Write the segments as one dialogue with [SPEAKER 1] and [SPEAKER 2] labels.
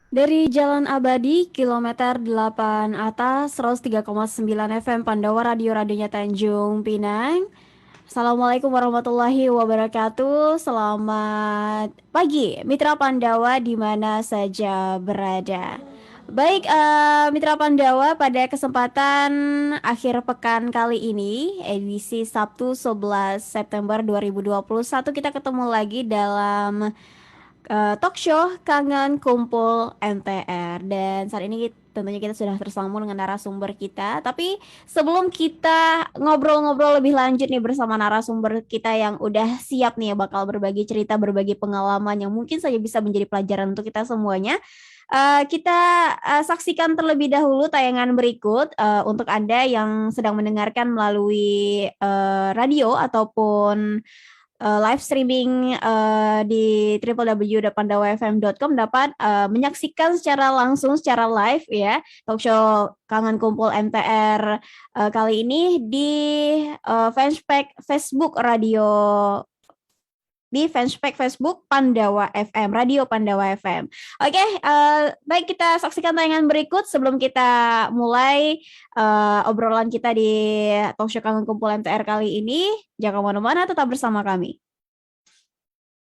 [SPEAKER 1] Dari Jalan Abadi, kilometer 8 atas, 103,9 FM Pandawa Radio-radionya Tanjung Pinang. Assalamualaikum warahmatullahi wabarakatuh. Selamat pagi, Mitra Pandawa di mana saja berada. Baik, Mitra Pandawa, pada kesempatan akhir pekan kali ini, edisi Sabtu 11 September 2021, kita ketemu lagi dalam talk show Kangen Kumpul MTR. Dan saat ini tentunya kita sudah tersambung dengan narasumber kita. Tapi sebelum kita ngobrol-ngobrol lebih lanjut nih bersama narasumber kita yang udah siap nih ya, bakal berbagi cerita, berbagi pengalaman yang mungkin saja bisa menjadi pelajaran untuk kita semuanya. Kita saksikan terlebih dahulu tayangan berikut untuk Anda yang sedang mendengarkan melalui radio ataupun live streaming di www.pandawafm.com dapat menyaksikan secara langsung, secara live ya, talk show Kangen Kumpul MTR kali ini di fanspage Facebook Radio, di fanspage Facebook Pandawa FM, Radio Pandawa FM. Oke, baik, kita saksikan tayangan berikut sebelum kita mulai obrolan kita di talk show Kangen Kumpul MTR kali ini. Jangan kemana-mana, tetap bersama kami.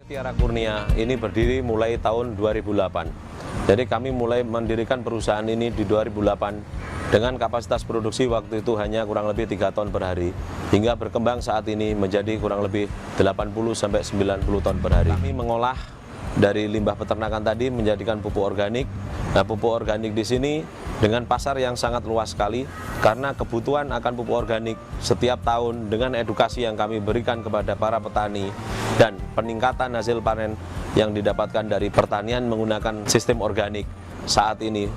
[SPEAKER 2] Tiara Kurnia ini berdiri mulai tahun 2008. Jadi kami mulai mendirikan perusahaan ini di 2008 dengan kapasitas produksi waktu itu hanya kurang lebih 3 ton per hari, hingga berkembang saat ini menjadi kurang lebih 80-90 ton per hari. Kami mengolah dari limbah peternakan tadi menjadikan pupuk organik. Nah, pupuk organik di sini dengan pasar yang sangat luas sekali karena kebutuhan akan pupuk organik setiap tahun dengan edukasi yang kami berikan kepada para petani dan peningkatan hasil panen yang didapatkan dari pertanian menggunakan sistem organik saat ini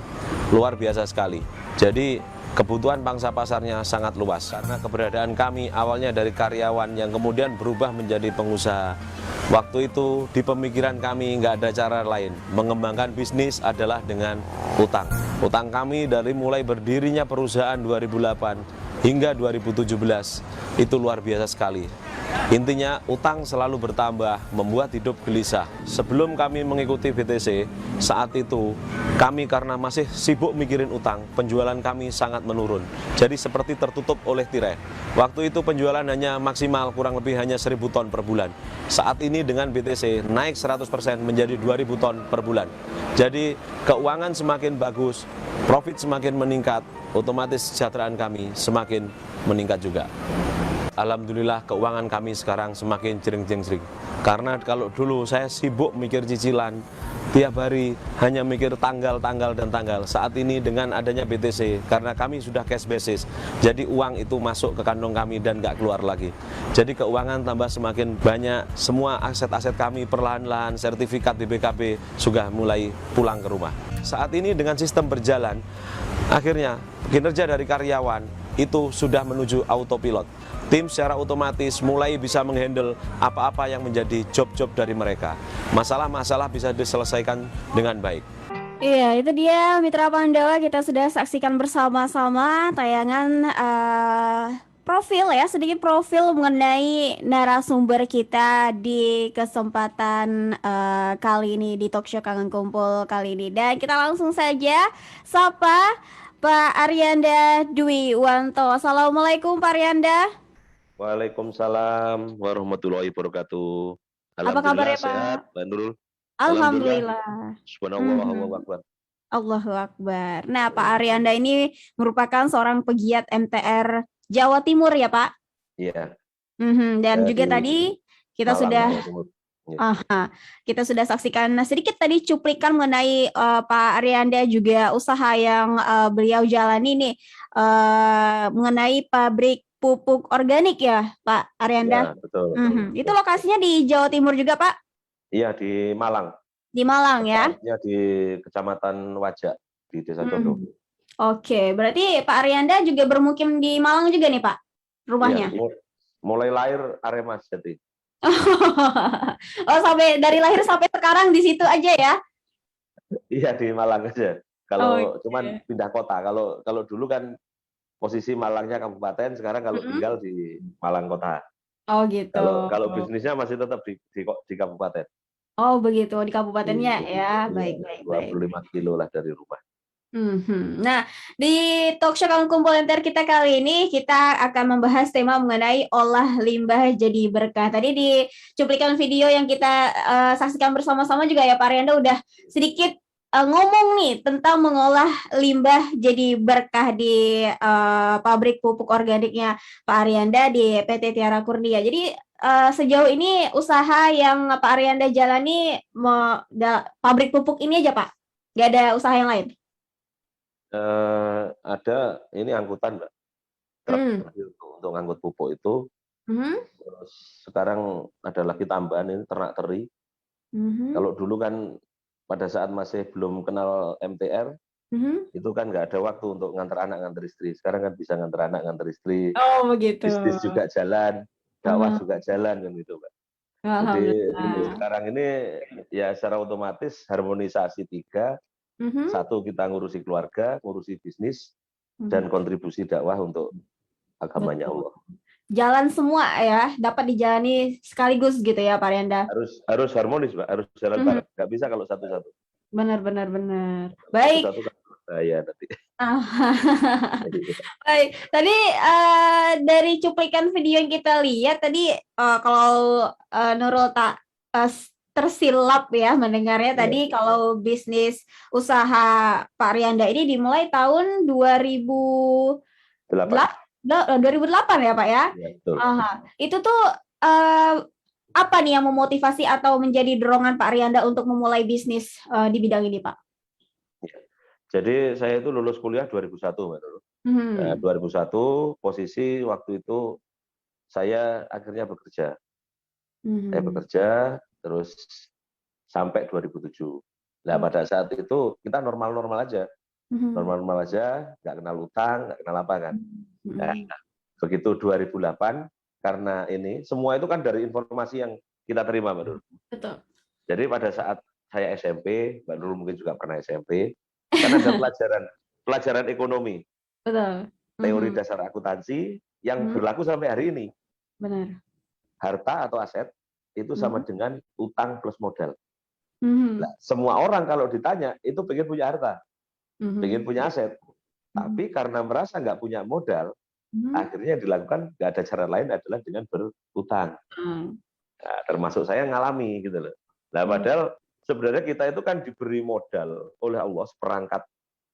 [SPEAKER 2] luar biasa sekali. Jadi kebutuhan pangsa pasarnya sangat luas karena keberadaan kami awalnya dari karyawan yang kemudian berubah menjadi pengusaha. Waktu itu di pemikiran kami nggak ada cara lain, mengembangkan bisnis adalah dengan utang. Utang kami dari mulai berdirinya perusahaan 2008 hingga 2017 itu luar biasa sekali. Intinya utang selalu bertambah, membuat hidup gelisah. Sebelum kami mengikuti BTC, saat itu kami karena masih sibuk mikirin utang, penjualan kami sangat menurun. Jadi seperti tertutup oleh tirai. Waktu itu penjualan hanya maksimal kurang lebih hanya 1.000 ton per bulan. Saat ini dengan BTC naik 100% menjadi 2.000 ton per bulan. Jadi keuangan semakin bagus, profit semakin meningkat, otomatis kesejahteraan kami semakin meningkat juga. Alhamdulillah keuangan kami sekarang semakin jering-jering. Karena kalau dulu saya sibuk mikir cicilan, tiap hari hanya mikir tanggal dan tanggal. Saat ini dengan adanya BTC, karena kami sudah cash basis, jadi uang itu masuk ke kantong kami dan nggak keluar lagi. Jadi keuangan tambah semakin banyak, semua aset-aset kami perlahan-lahan, sertifikat BPKB sudah mulai pulang ke rumah. Saat ini dengan sistem berjalan, akhirnya kinerja dari karyawan itu sudah menuju autopilot. Tim secara otomatis mulai bisa menghandle apa-apa yang menjadi job-job dari mereka. Masalah-masalah bisa diselesaikan dengan baik.
[SPEAKER 1] Iya, itu dia Mitra Pandawa, kita sudah saksikan bersama-sama tayangan profil ya, sedikit profil mengenai narasumber kita di kesempatan kali ini di talk show Kangen Kumpul kali ini. Dan kita langsung saja sapa Pak Arianda Dwi Wanto. Assalamualaikum Pak Arianda.
[SPEAKER 2] Waalaikumsalam warahmatullahi wabarakatuh.
[SPEAKER 1] Apa kabar
[SPEAKER 2] Alhamdulillah
[SPEAKER 1] ya
[SPEAKER 2] sehat,
[SPEAKER 1] Pak?
[SPEAKER 2] Mbak Nurul. Alhamdulillah,
[SPEAKER 1] Alhamdulillah.
[SPEAKER 2] subhanallah, Allahu
[SPEAKER 1] Mhm.
[SPEAKER 2] Akbar.
[SPEAKER 1] Allahu Akbar. Nah, Pak Arianda ini merupakan seorang pegiat MTR Jawa Timur ya, Pak?
[SPEAKER 2] Iya,
[SPEAKER 1] Dan
[SPEAKER 2] saya
[SPEAKER 1] juga
[SPEAKER 2] di
[SPEAKER 1] tadi kita
[SPEAKER 2] Malang,
[SPEAKER 1] sudah
[SPEAKER 2] Jawa Timur. Iya.
[SPEAKER 1] kita sudah saksikan sedikit tadi cuplikan mengenai Pak Arianda juga usaha yang beliau jalani nih mengenai pabrik pupuk organik ya, Pak Arianda?
[SPEAKER 2] Ya, betul.
[SPEAKER 1] Itu lokasinya di Jawa Timur juga, Pak?
[SPEAKER 2] Iya, di Malang,
[SPEAKER 1] Di Malang ya?
[SPEAKER 2] tepatnya di Kecamatan Wajak, di Desa Condong.
[SPEAKER 1] Hmm. Oke, berarti Pak Arianda juga bermukim di Malang juga nih, Pak,
[SPEAKER 2] Iya,
[SPEAKER 1] rumahnya?
[SPEAKER 2] mulai lahir Arema jadi.
[SPEAKER 1] Oh, sampai dari lahir sampai sekarang di situ aja ya?
[SPEAKER 2] Iya, di Malang aja. Kalau cuman
[SPEAKER 1] Oke.
[SPEAKER 2] pindah kota, kalau kalau dulu kan posisi Malangnya kabupaten, sekarang kalau
[SPEAKER 1] Mm-mm.
[SPEAKER 2] tinggal di Malang kota.
[SPEAKER 1] Oh gitu.
[SPEAKER 2] Kalau kalau bisnisnya masih tetap di kabupaten.
[SPEAKER 1] Oh begitu di kabupatennya ya.
[SPEAKER 2] Iya,
[SPEAKER 1] Baik, baik, baik.
[SPEAKER 2] 25 kilo lah dari rumah.
[SPEAKER 1] Nah, di talk show Kawan Kumpul Enter kita kali ini kita akan membahas tema mengenai olah limbah jadi berkah. Tadi di cuplikan video yang kita saksikan bersama-sama juga ya Pak Arianda udah sedikit ngomong nih tentang mengolah limbah jadi berkah di pabrik pupuk organiknya Pak Arianda di PT Tiara Kurnia. Jadi sejauh ini usaha yang Pak Arianda jalani pabrik pupuk ini aja Pak? Gak ada usaha yang lain?
[SPEAKER 2] Ada ini angkutan, Mbak. Truk untuk ngangkut pupuk itu. Terus sekarang ada lagi tambahan ini ternak teri. Kalau dulu kan pada saat masih belum kenal MTR, itu kan nggak ada waktu untuk ngantar anak ngantar istri. Sekarang kan bisa ngantar anak ngantar istri,
[SPEAKER 1] Oh begitu.
[SPEAKER 2] bisnis juga jalan, dakwah juga jalan kan gitu, Mbak. Jadi
[SPEAKER 1] Alhamdulillah.
[SPEAKER 2] sekarang ini ya secara otomatis harmonisasi tiga. Satu, kita ngurusi keluarga, ngurusi bisnis, dan kontribusi dakwah untuk agamanya
[SPEAKER 1] Betul.
[SPEAKER 2] Allah.
[SPEAKER 1] Jalan semua ya, dapat dijalani sekaligus gitu ya Pak Rianda.
[SPEAKER 2] Harus harmonis, Mbak. Harus jalan bareng. Nggak bisa kalau satu-satu.
[SPEAKER 1] Benar. Baik.
[SPEAKER 2] Satu-satu kan bahaya nanti.
[SPEAKER 1] Baik. Tadi dari cuplikan video yang kita lihat tadi kalau Nurul tak tersilap ya mendengarnya tadi kalau bisnis usaha Pak Rianda ini dimulai tahun 2008 ya Pak ya?
[SPEAKER 2] Ya, betul.
[SPEAKER 1] Itu tuh apa nih yang memotivasi atau menjadi dorongan Pak Rianda untuk memulai bisnis di bidang ini Pak?
[SPEAKER 2] Jadi saya itu lulus kuliah 2001, Mbak Nurul. 2001 posisi waktu itu saya akhirnya bekerja. Saya bekerja terus sampai 2007. Nah pada saat itu kita normal-normal aja. Normal-normal aja, nggak kenal utang, nggak kenal apa kan. Nah, begitu 2008, karena ini, semua itu kan dari informasi yang kita terima, Mbak Nurul.
[SPEAKER 1] Betul.
[SPEAKER 2] Jadi pada saat saya SMP, Mbak Nurul mungkin juga pernah SMP, kan ada pelajaran ekonomi.
[SPEAKER 1] Betul.
[SPEAKER 2] Teori dasar akuntansi yang berlaku sampai hari ini.
[SPEAKER 1] Benar.
[SPEAKER 2] Harta atau aset itu sama dengan utang plus modal. Nah, semua orang kalau ditanya itu pengen punya harta, pengen punya aset, tapi karena merasa nggak punya modal, akhirnya yang dilakukan nggak ada cara lain adalah dengan berutang. Nah, termasuk saya ngalami gitu loh. Nah, padahal sebenarnya kita itu kan diberi modal oleh Allah seperangkat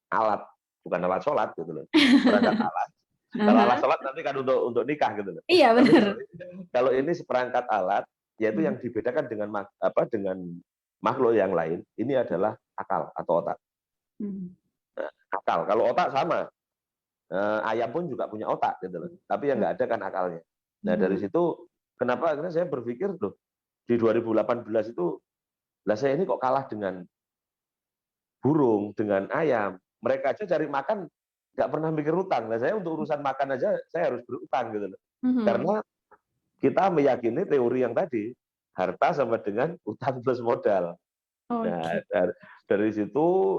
[SPEAKER 2] alat, bukan alat sholat gitu loh, seperangkat alat. Kalau alat sholat nanti kan untuk nikah gitu loh.
[SPEAKER 1] Iya benar.
[SPEAKER 2] Kalau ini seperangkat alat, yaitu yang dibedakan dengan makhluk yang lain, ini adalah akal atau otak. Nah, akal, kalau otak sama, ayam pun juga punya otak gitu loh, tapi yang nggak ada kan akalnya. Nah dari situ kenapa akhirnya saya berpikir loh di 2018 itu, lah saya ini kok kalah dengan burung, dengan ayam. Mereka aja cari makan nggak pernah mikir utang. Nah saya untuk urusan makan aja saya harus berutang gitu loh. Karena kita meyakini teori yang tadi, harta sama dengan utang plus modal. Nah, dari situ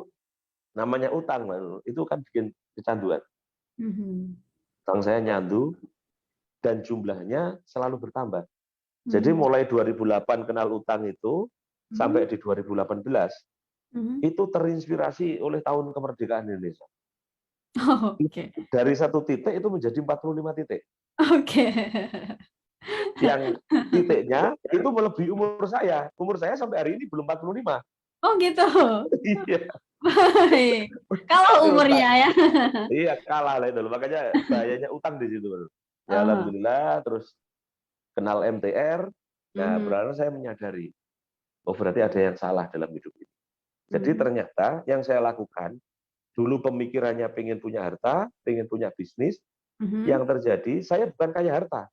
[SPEAKER 2] namanya utang, itu kan bikin kecanduan. Utang saya nyandu dan jumlahnya selalu bertambah. Jadi mulai 2008 kenal utang itu sampai di 2018 itu terinspirasi oleh tahun kemerdekaan Indonesia. Dari 1 titik itu menjadi 45 titik. Yang titiknya itu melebihi umur saya. Umur saya sampai hari ini belum 45.
[SPEAKER 1] Oh gitu.
[SPEAKER 2] Iya.
[SPEAKER 1] Baik. Kalau umurnya ya.
[SPEAKER 2] Iya, kalah lah itu. Makanya bahayanya utang di situ. Ya alhamdulillah, terus kenal MTR. Nah, berarti saya menyadari, oh berarti ada yang salah dalam hidup ini. Jadi ternyata yang saya lakukan, dulu pemikirannya pengen punya harta, pengen punya bisnis, yang terjadi saya bukan kaya harta,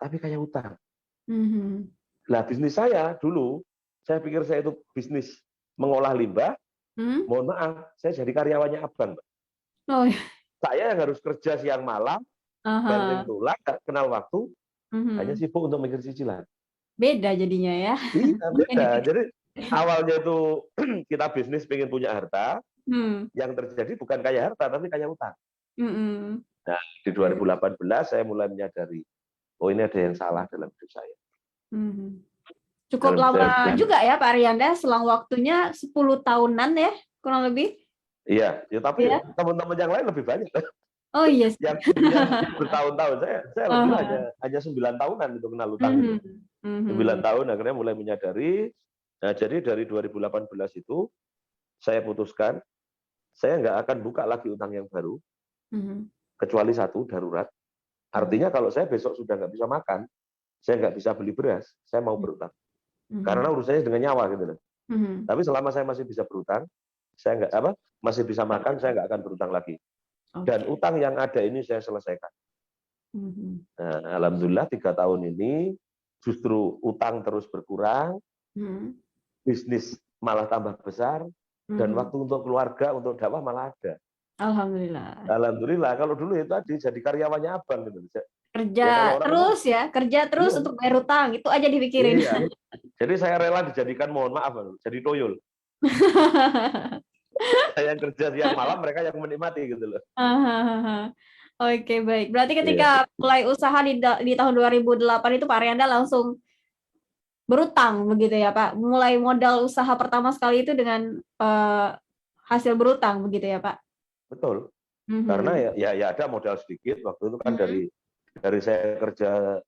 [SPEAKER 2] tapi kaya utang. Nah, bisnis saya dulu, saya pikir saya itu bisnis mengolah limbah, mohon maaf, saya jadi karyawannya abang.
[SPEAKER 1] Oh, iya.
[SPEAKER 2] Saya yang harus kerja siang malam, banting tulang, nggak kenal waktu, hanya sibuk untuk mikir cicilan.
[SPEAKER 1] Beda jadinya ya.
[SPEAKER 2] Iya, beda. Jadi awalnya itu kita bisnis pengen punya harta, yang terjadi bukan kaya harta, tapi kaya utang. Nah, di 2018 saya mulai menyadari, oh ini ada yang salah dalam hidup saya.
[SPEAKER 1] Cukup
[SPEAKER 2] dalam
[SPEAKER 1] lama
[SPEAKER 2] sejarah.
[SPEAKER 1] juga ya Pak Arianda, selang waktunya 10 tahunan ya, kurang lebih.
[SPEAKER 2] Iya, ya tapi
[SPEAKER 1] Ya.
[SPEAKER 2] teman-teman yang lain lebih banyak.
[SPEAKER 1] Oh iya sih.
[SPEAKER 2] Yang bertahun-tahun, saya alhamdulillah
[SPEAKER 1] Aha.
[SPEAKER 2] hanya 9 tahunan itu kenal utang itu.
[SPEAKER 1] Mhm.
[SPEAKER 2] 9
[SPEAKER 1] Mhm.
[SPEAKER 2] tahun akhirnya mulai menyadari. Nah, jadi dari 2018 itu saya putuskan saya nggak akan buka lagi utang yang baru
[SPEAKER 1] Mhm.
[SPEAKER 2] kecuali satu darurat.
[SPEAKER 1] Mhm.
[SPEAKER 2] Artinya kalau saya besok sudah nggak bisa makan, saya nggak bisa beli beras, saya mau berutang. Karena
[SPEAKER 1] Mhm.
[SPEAKER 2] urusannya dengan nyawa gitu loh.
[SPEAKER 1] Mhm.
[SPEAKER 2] Tapi selama saya masih bisa berutang, saya nggak masih bisa makan, saya nggak akan berutang lagi. Dan
[SPEAKER 1] Oke.
[SPEAKER 2] utang yang ada ini saya selesaikan.
[SPEAKER 1] Mhm.
[SPEAKER 2] Nah, alhamdulillah 3 tahun ini justru utang terus berkurang,
[SPEAKER 1] Mhm.
[SPEAKER 2] bisnis malah tambah besar, dan
[SPEAKER 1] Mhm.
[SPEAKER 2] waktu untuk keluarga, untuk dakwah malah ada.
[SPEAKER 1] Alhamdulillah.
[SPEAKER 2] Alhamdulillah, kalau dulu itu tadi jadi karyawannya abang gitu.
[SPEAKER 1] Kerja
[SPEAKER 2] Ya kalau orang itu,
[SPEAKER 1] terus ya, kerja terus
[SPEAKER 2] iya,
[SPEAKER 1] untuk bayar utang, itu aja dipikirin.
[SPEAKER 2] iya. Jadi saya rela dijadikan, mohon maaf, jadi toyol. Saya yang kerja siang malam, mereka yang menikmati gitu loh.
[SPEAKER 1] Oke, baik. Berarti
[SPEAKER 2] Iya,
[SPEAKER 1] ketika mulai usaha di tahun 2008 itu Pak Arianda langsung berutang begitu ya, Pak? Mulai modal usaha pertama sekali itu dengan hasil berutang begitu ya, Pak?
[SPEAKER 2] betul. Karena
[SPEAKER 1] Mhm.
[SPEAKER 2] ya ada modal sedikit waktu itu kan
[SPEAKER 1] Mhm.
[SPEAKER 2] dari saya kerja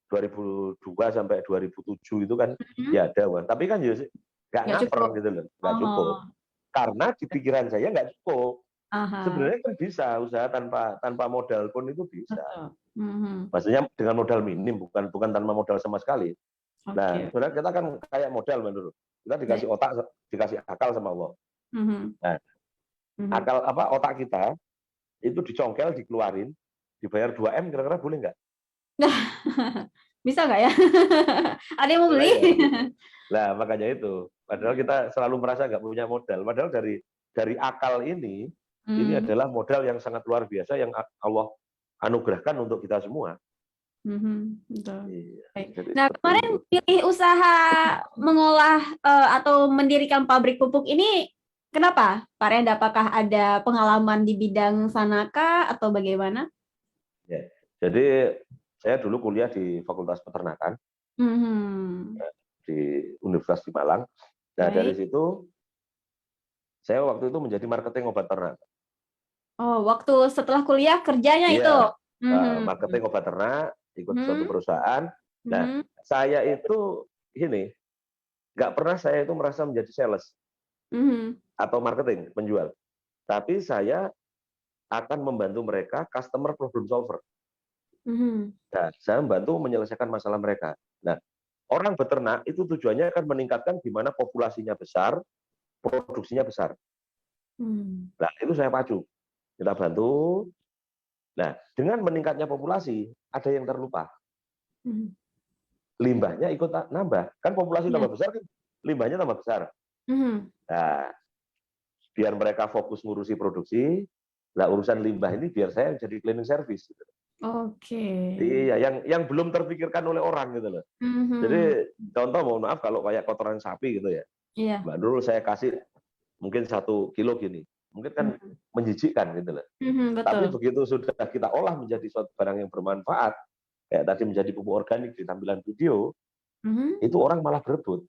[SPEAKER 2] 2002 sampai 2007 itu kan
[SPEAKER 1] Mhm.
[SPEAKER 2] ya ada uang. Tapi kan ya nggak
[SPEAKER 1] Nggak
[SPEAKER 2] ngaper
[SPEAKER 1] cukup.
[SPEAKER 2] gitu loh, nggak cukup.
[SPEAKER 1] Oh.
[SPEAKER 2] Karena di pikiran saya nggak cukup.
[SPEAKER 1] Aha.
[SPEAKER 2] Sebenarnya kan bisa usaha tanpa modal pun itu bisa.
[SPEAKER 1] Betul. Mhm.
[SPEAKER 2] Maksudnya dengan modal minim, bukan bukan tanpa modal sama sekali. Nah,
[SPEAKER 1] Oke.
[SPEAKER 2] sebenarnya kita kan kayak modal menurut. Kita dikasih
[SPEAKER 1] Baik.
[SPEAKER 2] otak, dikasih akal sama Allah.
[SPEAKER 1] Mhm.
[SPEAKER 2] Nah,
[SPEAKER 1] Mhm.
[SPEAKER 2] akal apa otak kita itu dicongkel, dikeluarin, dibayar 2M kira-kira boleh nggak?
[SPEAKER 1] Bisa nggak ya? Ada yang mau
[SPEAKER 2] Boleh
[SPEAKER 1] beli?
[SPEAKER 2] ya. Nah, makanya itu. Padahal kita selalu merasa nggak punya modal. Padahal dari akal ini
[SPEAKER 1] Hmm.
[SPEAKER 2] adalah modal yang sangat luar biasa yang Allah anugerahkan untuk kita semua.
[SPEAKER 1] Mhm. Betul.
[SPEAKER 2] Iya,
[SPEAKER 1] Baik.
[SPEAKER 2] jadi
[SPEAKER 1] Nah,
[SPEAKER 2] seperti
[SPEAKER 1] kemarin
[SPEAKER 2] itu.
[SPEAKER 1] pilih usaha mengolah atau mendirikan pabrik pupuk ini kenapa, Pak Renda? Apakah ada pengalaman di bidang sanakah atau bagaimana?
[SPEAKER 2] Ya. Jadi saya dulu kuliah di Fakultas Peternakan
[SPEAKER 1] Mhm.
[SPEAKER 2] di Universitas di Malang. Nah, dari
[SPEAKER 1] Baik.
[SPEAKER 2] situ saya waktu itu menjadi marketing obat ternak.
[SPEAKER 1] Oh, waktu setelah kuliah kerjanya itu.
[SPEAKER 2] Iya,
[SPEAKER 1] Mhm.
[SPEAKER 2] marketing obat ternak, ikut suatu
[SPEAKER 1] Mhm.
[SPEAKER 2] perusahaan. Nah,
[SPEAKER 1] Mhm.
[SPEAKER 2] saya itu ini nggak pernah saya itu merasa menjadi sales
[SPEAKER 1] Mhm.
[SPEAKER 2] atau marketing penjual, tapi saya akan membantu mereka customer problem solver.
[SPEAKER 1] Mhm.
[SPEAKER 2] Nah, saya membantu menyelesaikan masalah mereka. Nah, orang beternak itu tujuannya akan meningkatkan di mana populasinya besar, produksinya besar.
[SPEAKER 1] Mhm.
[SPEAKER 2] Nah, itu saya pacu. Kita bantu. Nah, dengan meningkatnya populasi, ada yang terlupa.
[SPEAKER 1] Mhm.
[SPEAKER 2] Limbahnya ikut nambah. Kan populasi
[SPEAKER 1] Iya.
[SPEAKER 2] tambah besar, kan limbahnya tambah besar.
[SPEAKER 1] Mhm.
[SPEAKER 2] Nah, biar mereka fokus ngurusi produksi, lah urusan limbah ini biar saya jadi cleaning service.
[SPEAKER 1] Oke.
[SPEAKER 2] Iya, yang belum terpikirkan oleh orang gitu loh.
[SPEAKER 1] Mhm.
[SPEAKER 2] Jadi contoh mohon maaf kalau kayak kotoran sapi gitu ya,
[SPEAKER 1] Iya.
[SPEAKER 2] Mbak Nurul saya kasih mungkin 1 kilo gini, mungkin kan
[SPEAKER 1] Mhm.
[SPEAKER 2] menjijikkan gitu loh.
[SPEAKER 1] Mhm,
[SPEAKER 2] Tapi
[SPEAKER 1] betul.
[SPEAKER 2] begitu sudah kita olah menjadi suatu barang yang bermanfaat, kayak tadi menjadi pupuk organik di tampilan video,
[SPEAKER 1] Mhm.
[SPEAKER 2] itu orang malah berebut.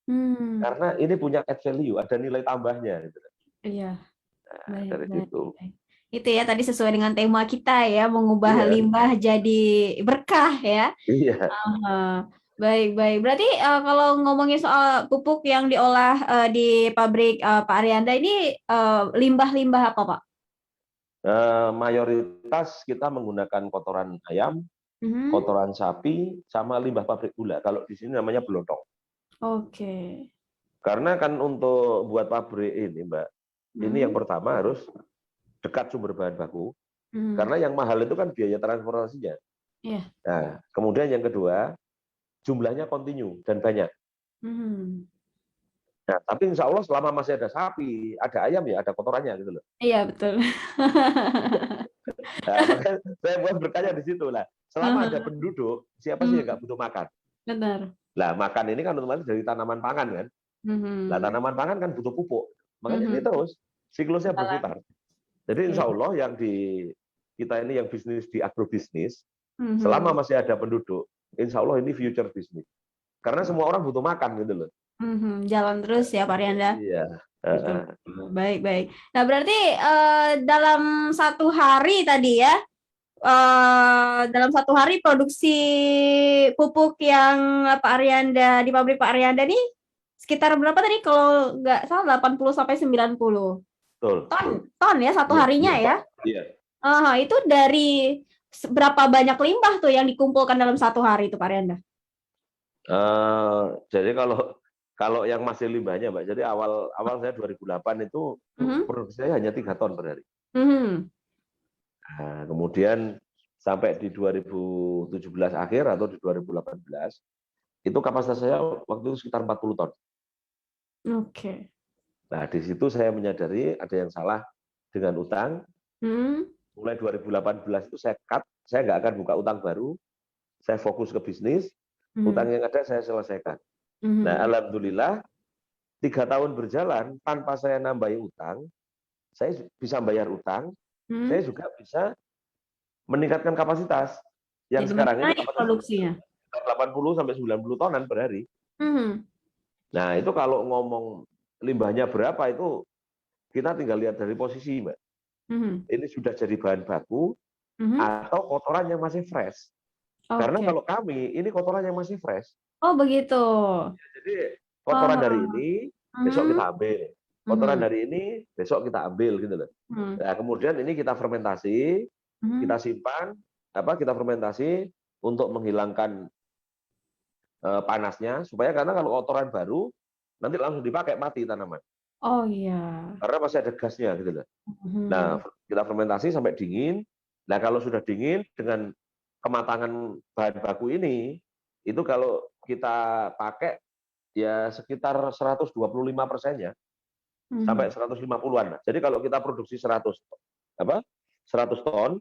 [SPEAKER 1] Hmm.
[SPEAKER 2] Karena ini punya add value, ada nilai tambahnya. Gitu.
[SPEAKER 1] Iya,
[SPEAKER 2] Nah,
[SPEAKER 1] baik,
[SPEAKER 2] dari
[SPEAKER 1] baik,
[SPEAKER 2] situ.
[SPEAKER 1] baik. Itu ya tadi sesuai dengan tema kita ya, mengubah
[SPEAKER 2] Iya,
[SPEAKER 1] limbah jadi berkah ya.
[SPEAKER 2] iya.
[SPEAKER 1] Aha. Baik, baik. Berarti kalau ngomongin soal pupuk yang diolah di pabrik Pak Arianda ini limbah-limbah apa, Pak?
[SPEAKER 2] Mayoritas kita menggunakan kotoran ayam,
[SPEAKER 1] Mhm.
[SPEAKER 2] kotoran sapi, sama limbah pabrik gula. Kalau di sini namanya belotong.
[SPEAKER 1] Oke.
[SPEAKER 2] Karena kan untuk buat pabrik ini, Mbak, ini yang
[SPEAKER 1] Mhm.
[SPEAKER 2] pertama harus dekat sumber bahan baku.
[SPEAKER 1] Mhm.
[SPEAKER 2] Karena yang mahal itu kan biaya transportasinya.
[SPEAKER 1] Iya.
[SPEAKER 2] Nah, kemudian yang kedua, jumlahnya kontinu dan banyak.
[SPEAKER 1] Mhm.
[SPEAKER 2] Nah, tapi insya Allah selama masih ada sapi, ada ayam ya ada kotorannya gitu loh.
[SPEAKER 1] Iya, betul.
[SPEAKER 2] Nah, makanya saya buat bertanya di situ lah. Selama ada penduduk, siapa sih yang
[SPEAKER 1] Mhm.
[SPEAKER 2] nggak butuh makan?
[SPEAKER 1] Benar.
[SPEAKER 2] Lah makan ini kan otomatis dari tanaman pangan kan. Lah
[SPEAKER 1] Mhm.
[SPEAKER 2] tanaman pangan kan butuh pupuk. Makanya ini
[SPEAKER 1] Mhm.
[SPEAKER 2] terus siklusnya
[SPEAKER 1] Jalan.
[SPEAKER 2] berputar. Jadi insya
[SPEAKER 1] Oke.
[SPEAKER 2] Allah yang di kita ini yang bisnis di agrobisnis, selama
[SPEAKER 1] Mhm.
[SPEAKER 2] masih ada penduduk, insya Allah ini future bisnis. karena semua orang butuh makan gitu loh.
[SPEAKER 1] Jalan terus ya Pak Rianda.
[SPEAKER 2] Iya.
[SPEAKER 1] Betul. Baik, baik. Nah, berarti dalam satu hari tadi ya, dalam satu hari produksi pupuk yang Pak Arianda di pabrik Pak Arianda nih sekitar berapa tadi kalau nggak salah 80 sampai 90
[SPEAKER 2] Betul.
[SPEAKER 1] ton ya satu
[SPEAKER 2] Iya,
[SPEAKER 1] harinya
[SPEAKER 2] iya,
[SPEAKER 1] ya.
[SPEAKER 2] Iya.
[SPEAKER 1] Itu dari berapa banyak limbah tuh yang dikumpulkan dalam satu hari itu Pak Arianda?
[SPEAKER 2] Jadi kalau yang masih limbahnya, Mbak. Jadi awal saya 2008 itu produksi saya hanya 3 ton per hari. Nah, kemudian sampai di 2017 akhir atau di 2018 itu kapasitas saya waktu itu sekitar 40 ton.
[SPEAKER 1] Oke.
[SPEAKER 2] Nah, di situ saya menyadari ada yang salah dengan utang. Mulai 2018 itu saya cut, saya nggak akan buka utang baru. Saya fokus ke bisnis, utang yang ada saya selesaikan. Nah, alhamdulillah 3 tahun berjalan tanpa saya nambahi utang, saya bisa bayar utang, saya juga bisa meningkatkan kapasitas. Yang
[SPEAKER 1] Jadi
[SPEAKER 2] sekarang ini
[SPEAKER 1] naik produksinya
[SPEAKER 2] 80 sampai 90 tonan per hari. Nah, itu kalau ngomong limbahnya berapa itu kita tinggal lihat dari posisi, Mbak. Ini sudah jadi bahan baku atau kotoran yang masih fresh. Karena kalau kami ini kotoran yang masih fresh.
[SPEAKER 1] Oh, begitu.
[SPEAKER 2] Jadi kotoran dari ini besok kita ambil. Kotoran dari ini besok kita ambil gitu loh. Nah, kemudian ini kita fermentasi, kita simpan, kita fermentasi untuk menghilangkan panasnya supaya karena kalau kotoran baru nanti langsung dipakai mati tanaman.
[SPEAKER 1] Oh iya.
[SPEAKER 2] Karena masih ada gasnya gitu loh. Nah, kita fermentasi sampai dingin. Nah, kalau sudah dingin dengan kematangan bahan baku ini, itu kalau kita pakai ya sekitar 125%-nya sampai 150-an. Jadi kalau kita produksi 100 ton,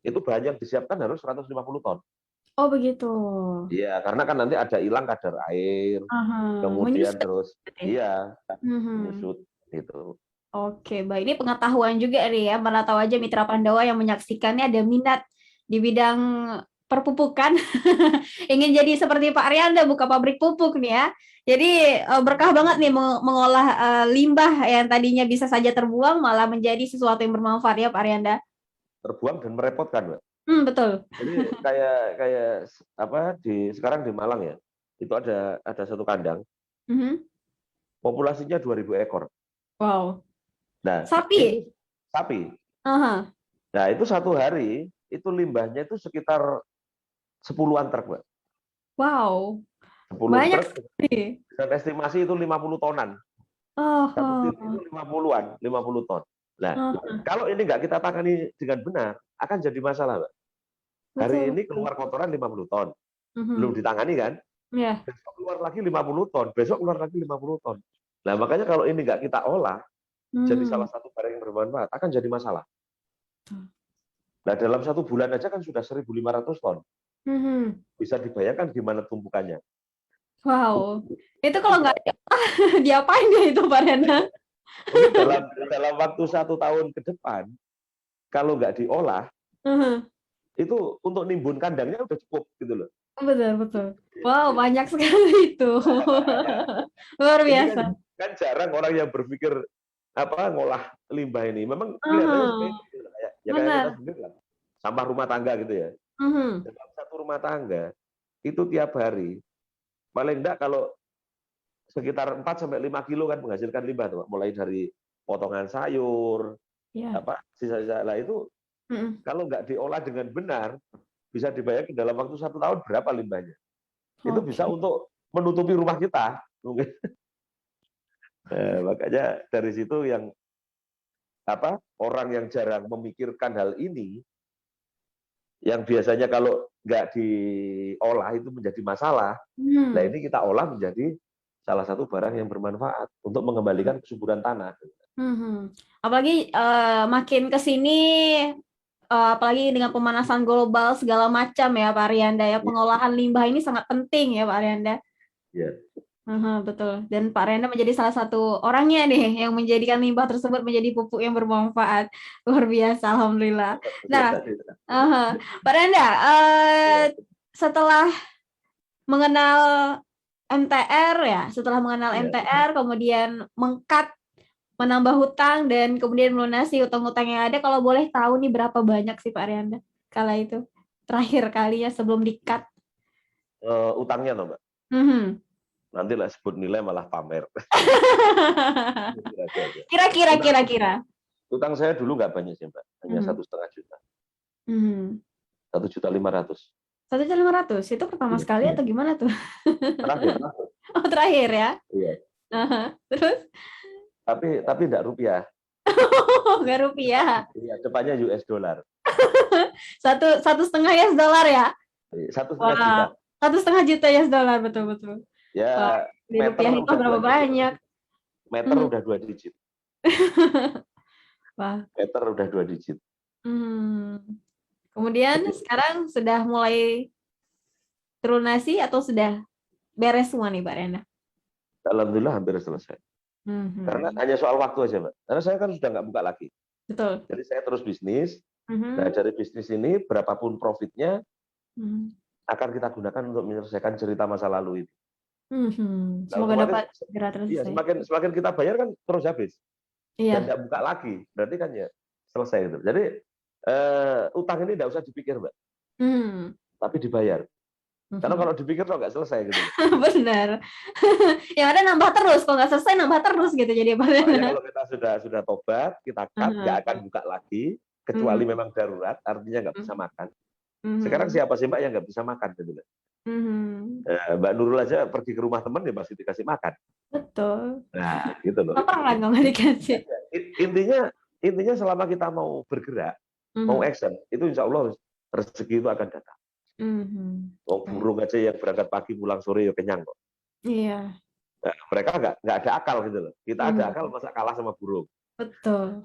[SPEAKER 2] itu bahan yang disiapkan harus 150 ton.
[SPEAKER 1] Oh begitu.
[SPEAKER 2] Iya, karena kan nanti ada hilang kadar air, kemudian terus menyusut gitu.
[SPEAKER 1] Oke, baik. Ini pengetahuan juga nih ya. Mana tahu aja Mitra Pandawa yang menyaksikannya ada minat di bidang perpupukan. Ingin jadi seperti Pak Arianda, buka pabrik pupuk nih ya. Jadi berkah banget nih mengolah limbah yang tadinya bisa saja terbuang malah menjadi sesuatu yang bermanfaat ya Pak Arianda.
[SPEAKER 2] Terbuang dan merepotkan, Mbak.
[SPEAKER 1] Betul.
[SPEAKER 2] Jadi kayak sekarang di Malang ya, itu ada satu kandang. Populasinya 2.000 ekor.
[SPEAKER 1] Wow.
[SPEAKER 2] Nah,
[SPEAKER 1] sapi.
[SPEAKER 2] Nah, itu satu hari itu limbahnya itu sekitar 10-an truk, Mbak.
[SPEAKER 1] Wow.
[SPEAKER 2] 10
[SPEAKER 1] banyak
[SPEAKER 2] truk. Dan estimasi itu 50 tonan. Satu tim itu 50 ton. Nah, kalau ini nggak kita tangani dengan benar, akan jadi masalah, Mbak. Hari ini keluar kotoran 50 ton. Belum ditangani kan? Besok keluar lagi 50 ton, besok keluar lagi 50 ton. Nah, makanya kalau ini nggak kita olah, jadi salah satu barang yang bermanfaat, akan jadi masalah. Nah, dalam 1 bulan aja kan sudah 1.500 ton. Bisa dibayangkan gimana tumpukannya.
[SPEAKER 1] Wow. Itu kalau nggak diapain ya itu Pak Rena?
[SPEAKER 2] Dalam waktu 1 tahun ke depan, kalau nggak diolah, itu untuk nimbun kandangnya udah cukup gitu loh.
[SPEAKER 1] Betul. Wow, banyak sekali itu. Luar biasa.
[SPEAKER 2] Kan jarang orang yang berpikir ngolah limbah ini. Memang kelihatannya sepele ya kayak kita sendiri lah. Sampah rumah tangga gitu ya. Dalam satu rumah tangga itu tiap hari paling enggak kalau sekitar 4 sampai 5 kilo kan menghasilkan limbah tuh, mulai dari potongan sayur, sisa-sisa lah itu kalau nggak diolah dengan benar bisa dibayangkan dalam waktu 1 tahun berapa limbahnya. Itu bisa untuk menutupi rumah kita mungkin. Makanya dari situ yang orang yang jarang memikirkan hal ini, yang biasanya kalau nggak diolah itu menjadi masalah, nah ini kita olah menjadi salah satu barang yang bermanfaat untuk mengembalikan kesuburan tanah.
[SPEAKER 1] Apalagi makin ke sini, apalagi dengan pemanasan global segala macam ya Pak Arianda ya, pengolahan limbah ini sangat penting ya Pak Arianda.
[SPEAKER 2] Iya.
[SPEAKER 1] Betul. Dan Pak Renda menjadi salah satu orangnya nih yang menjadikan limbah tersebut menjadi pupuk yang bermanfaat. Luar biasa, alhamdulillah. Nah, Pak Renda, setelah mengenal MTR ya, setelah mengenal
[SPEAKER 2] Iya.
[SPEAKER 1] MTR, kemudian mengkat, menambah hutang, dan kemudian melunasi hutang-hutang yang ada. Kalau boleh tahu nih berapa banyak sih Pak Arianda kala itu? Terakhir kalinya sebelum di-cut.
[SPEAKER 2] Utangnya loh Mbak.
[SPEAKER 1] Mhm.
[SPEAKER 2] Nanti lah sebut nilai malah pamer. Kira-kira aja.
[SPEAKER 1] Kira-kira,
[SPEAKER 2] Utang,
[SPEAKER 1] kira-kira.
[SPEAKER 2] utang saya dulu nggak banyak sih Mbak, hanya
[SPEAKER 1] Mhm.
[SPEAKER 2] 1,5 juta,
[SPEAKER 1] Mhm.
[SPEAKER 2] 1,5 juta.
[SPEAKER 1] 1.500.000 itu pertama
[SPEAKER 2] Iya.
[SPEAKER 1] sekali atau gimana tuh?
[SPEAKER 2] Terakhir.
[SPEAKER 1] Oh, terakhir ya.
[SPEAKER 2] Iya.
[SPEAKER 1] Aha. Terus
[SPEAKER 2] Tapi tidak rupiah.
[SPEAKER 1] nggak rupiah.
[SPEAKER 2] Iya, depannya US dollar.
[SPEAKER 1] Satu satu setengah US dollar ya.
[SPEAKER 2] 1,5 juta.
[SPEAKER 1] Wah, 1,5 juta US dollar, betul betul. Wah,
[SPEAKER 2] Ya
[SPEAKER 1] di
[SPEAKER 2] meter
[SPEAKER 1] rupiah itu
[SPEAKER 2] udah
[SPEAKER 1] berapa
[SPEAKER 2] 2 digit.
[SPEAKER 1] banyak?
[SPEAKER 2] Meter
[SPEAKER 1] Mhm.
[SPEAKER 2] udah 2 digit.
[SPEAKER 1] Wah.
[SPEAKER 2] Meter udah 2 digit.
[SPEAKER 1] Kemudian
[SPEAKER 2] Jadi
[SPEAKER 1] sekarang sudah mulai terlunasi atau sudah beres semua nih Mbak Rena?
[SPEAKER 2] alhamdulillah hampir selesai. Karena
[SPEAKER 1] Mhm.
[SPEAKER 2] hanya soal waktu aja, Mbak. Karena saya kan sudah nggak buka lagi.
[SPEAKER 1] Betul.
[SPEAKER 2] Jadi saya terus bisnis. Nah,
[SPEAKER 1] Mhm.
[SPEAKER 2] dari bisnis ini berapapun profitnya
[SPEAKER 1] Mhm.
[SPEAKER 2] akan kita gunakan untuk menyelesaikan cerita masa lalu ini.
[SPEAKER 1] Mhm.
[SPEAKER 2] Nah,
[SPEAKER 1] Semoga
[SPEAKER 2] otomatis
[SPEAKER 1] dapat segera
[SPEAKER 2] iya,
[SPEAKER 1] terselesai.
[SPEAKER 2] semakin kita bayar kan terus habis dan
[SPEAKER 1] Iya.
[SPEAKER 2] nggak buka lagi. Berarti kan ya selesai gitu. Jadi utang ini nggak usah dipikir, Mbak,
[SPEAKER 1] Hmm.
[SPEAKER 2] tapi dibayar. Karena
[SPEAKER 1] Mhm.
[SPEAKER 2] kalau dipikir kok nggak selesai gitu.
[SPEAKER 1] Benar. Yang ada nambah terus, kalau nggak selesai nambah terus gitu jadi Pak
[SPEAKER 2] Makanya
[SPEAKER 1] Rena.
[SPEAKER 2] kalau kita sudah tobat, kita cut, nggak akan
[SPEAKER 1] Mhm.
[SPEAKER 2] buka lagi, kecuali
[SPEAKER 1] Mhm.
[SPEAKER 2] memang darurat, artinya nggak bisa
[SPEAKER 1] Mhm.
[SPEAKER 2] makan. Sekarang
[SPEAKER 1] Mhm.
[SPEAKER 2] siapa sih Mbak yang nggak bisa makan gitu?
[SPEAKER 1] Mhm.
[SPEAKER 2] Mbak Nurul aja pergi ke rumah teman ya masih dikasih makan.
[SPEAKER 1] Betul.
[SPEAKER 2] Nah, gitu loh.
[SPEAKER 1] Laparan kalau nggak dikasih.
[SPEAKER 2] Intinya intinya selama kita mau bergerak, mau
[SPEAKER 1] Mhm.
[SPEAKER 2] action, itu insya Allah rezeki itu akan datang.
[SPEAKER 1] Mhm.
[SPEAKER 2] Wong
[SPEAKER 1] Baik.
[SPEAKER 2] burung aja yang berangkat pagi pulang sore ya kenyang kok.
[SPEAKER 1] Iya.
[SPEAKER 2] Nah, mereka nggak ada akal gitu loh. Kita ada akal
[SPEAKER 1] Mhm.
[SPEAKER 2] masa kalah sama burung.
[SPEAKER 1] Betul.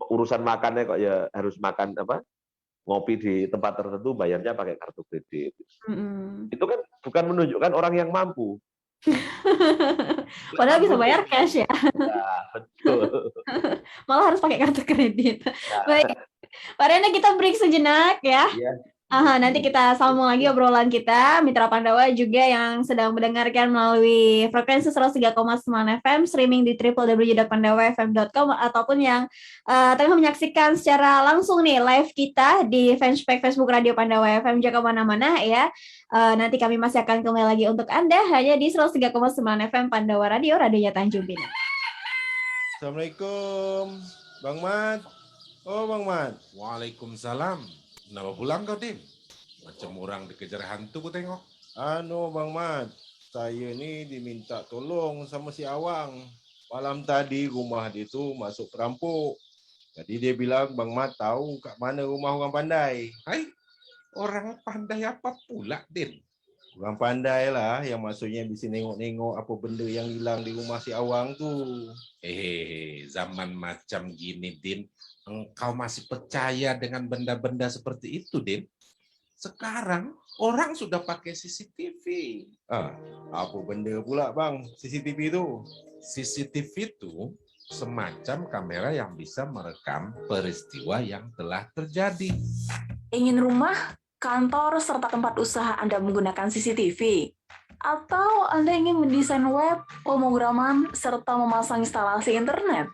[SPEAKER 2] Urusan makannya kok ya harus makan apa? Ngopi di tempat tertentu bayarnya pakai kartu kredit.
[SPEAKER 1] Mhm.
[SPEAKER 2] Itu kan bukan menunjukkan orang yang mampu. Nggak
[SPEAKER 1] Padahal
[SPEAKER 2] mampu
[SPEAKER 1] bisa
[SPEAKER 2] tuh.
[SPEAKER 1] bayar cash ya.
[SPEAKER 2] Nah, betul.
[SPEAKER 1] Malah harus pakai kartu kredit. Baik,
[SPEAKER 2] Nah,
[SPEAKER 1] Pak Rena, kita break sejenak ya.
[SPEAKER 2] iya.
[SPEAKER 1] Aha, nanti kita sambung lagi obrolan kita. Mitra Pandawa juga yang sedang mendengarkan melalui frekuensi 103,9 FM, streaming di www.pandawafm.com, ataupun yang tengah menyaksikan secara langsung nih live kita di fanpage Facebook Radio Pandawa FM. Jangan kemana-mana ya. Nanti kami masih akan kembali lagi untuk Anda hanya di 103,9 FM Pandawa Radio, radionya Tanjung Pinang.
[SPEAKER 3] Assalamualaikum, Bang Mat. Oh, Bang Mat.
[SPEAKER 4] Waalaikumsalam. Kenapa pulang kau, Din? Macam orang dikejar hantu ku tengok.
[SPEAKER 3] Bang Mat. Saya ni diminta tolong sama si Awang. Malam tadi rumah dia tu masuk perampok. Jadi dia bilang, Bang Mat tahu kat mana rumah orang pandai.
[SPEAKER 4] Hai, orang pandai apa pula, Din?
[SPEAKER 3] Orang pandai lah yang maksudnya bisa nengok-nengok apa benda yang hilang di rumah si Awang tu.
[SPEAKER 4] Zaman macam gini, Din. Engkau masih percaya dengan benda-benda seperti itu, Din? Sekarang orang sudah pakai CCTV.
[SPEAKER 3] Apa benda pula bang CCTV tu?
[SPEAKER 4] CCTV itu semacam kamera yang bisa merekam peristiwa yang telah terjadi.
[SPEAKER 5] Ingin rumah, kantor, serta tempat usaha Anda menggunakan CCTV? Atau Anda ingin mendesain web, pemrograman, serta memasang instalasi internet?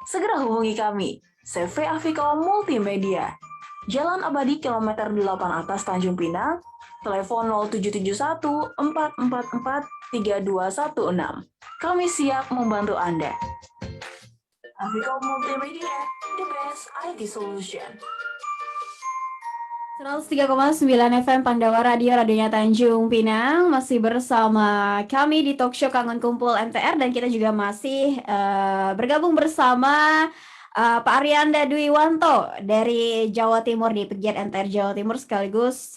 [SPEAKER 5] Segera hubungi kami, CV Aviko Multimedia. Jalan Abadi Kilometer 8 atas Tanjung Pinang, telepon 0771 444 3216. Kami siap membantu Anda. Aviko Multimedia, the best IT solution.
[SPEAKER 1] 103,9 FM Pandawa Radio, radionya Tanjung Pinang. Masih bersama kami di Talk Show Kangen Kumpul MTR, dan kita juga masih bergabung bersama Pak Arianda Dwiwanto dari Jawa Timur, di pegiat MTR Jawa Timur, sekaligus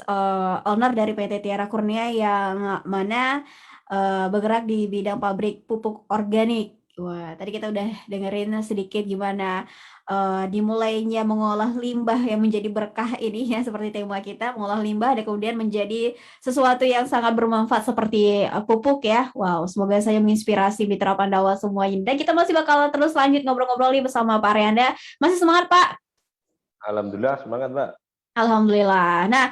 [SPEAKER 1] owner dari PT Tiara Kurnia yang mana bergerak di bidang pabrik pupuk organik. Wah, tadi kita udah dengerin sedikit gimana dimulainya mengolah limbah yang menjadi berkah ini ya, seperti tema kita, mengolah limbah dan kemudian menjadi sesuatu yang sangat bermanfaat seperti pupuk ya. Wow, semoga saya menginspirasi mitra Pandawa semuanya. Dan kita masih bakal terus lanjut ngobrol-ngobrol nih bersama Pak Arianda. Masih semangat Pak?
[SPEAKER 2] Alhamdulillah semangat Mbak.
[SPEAKER 1] Alhamdulillah. Nah,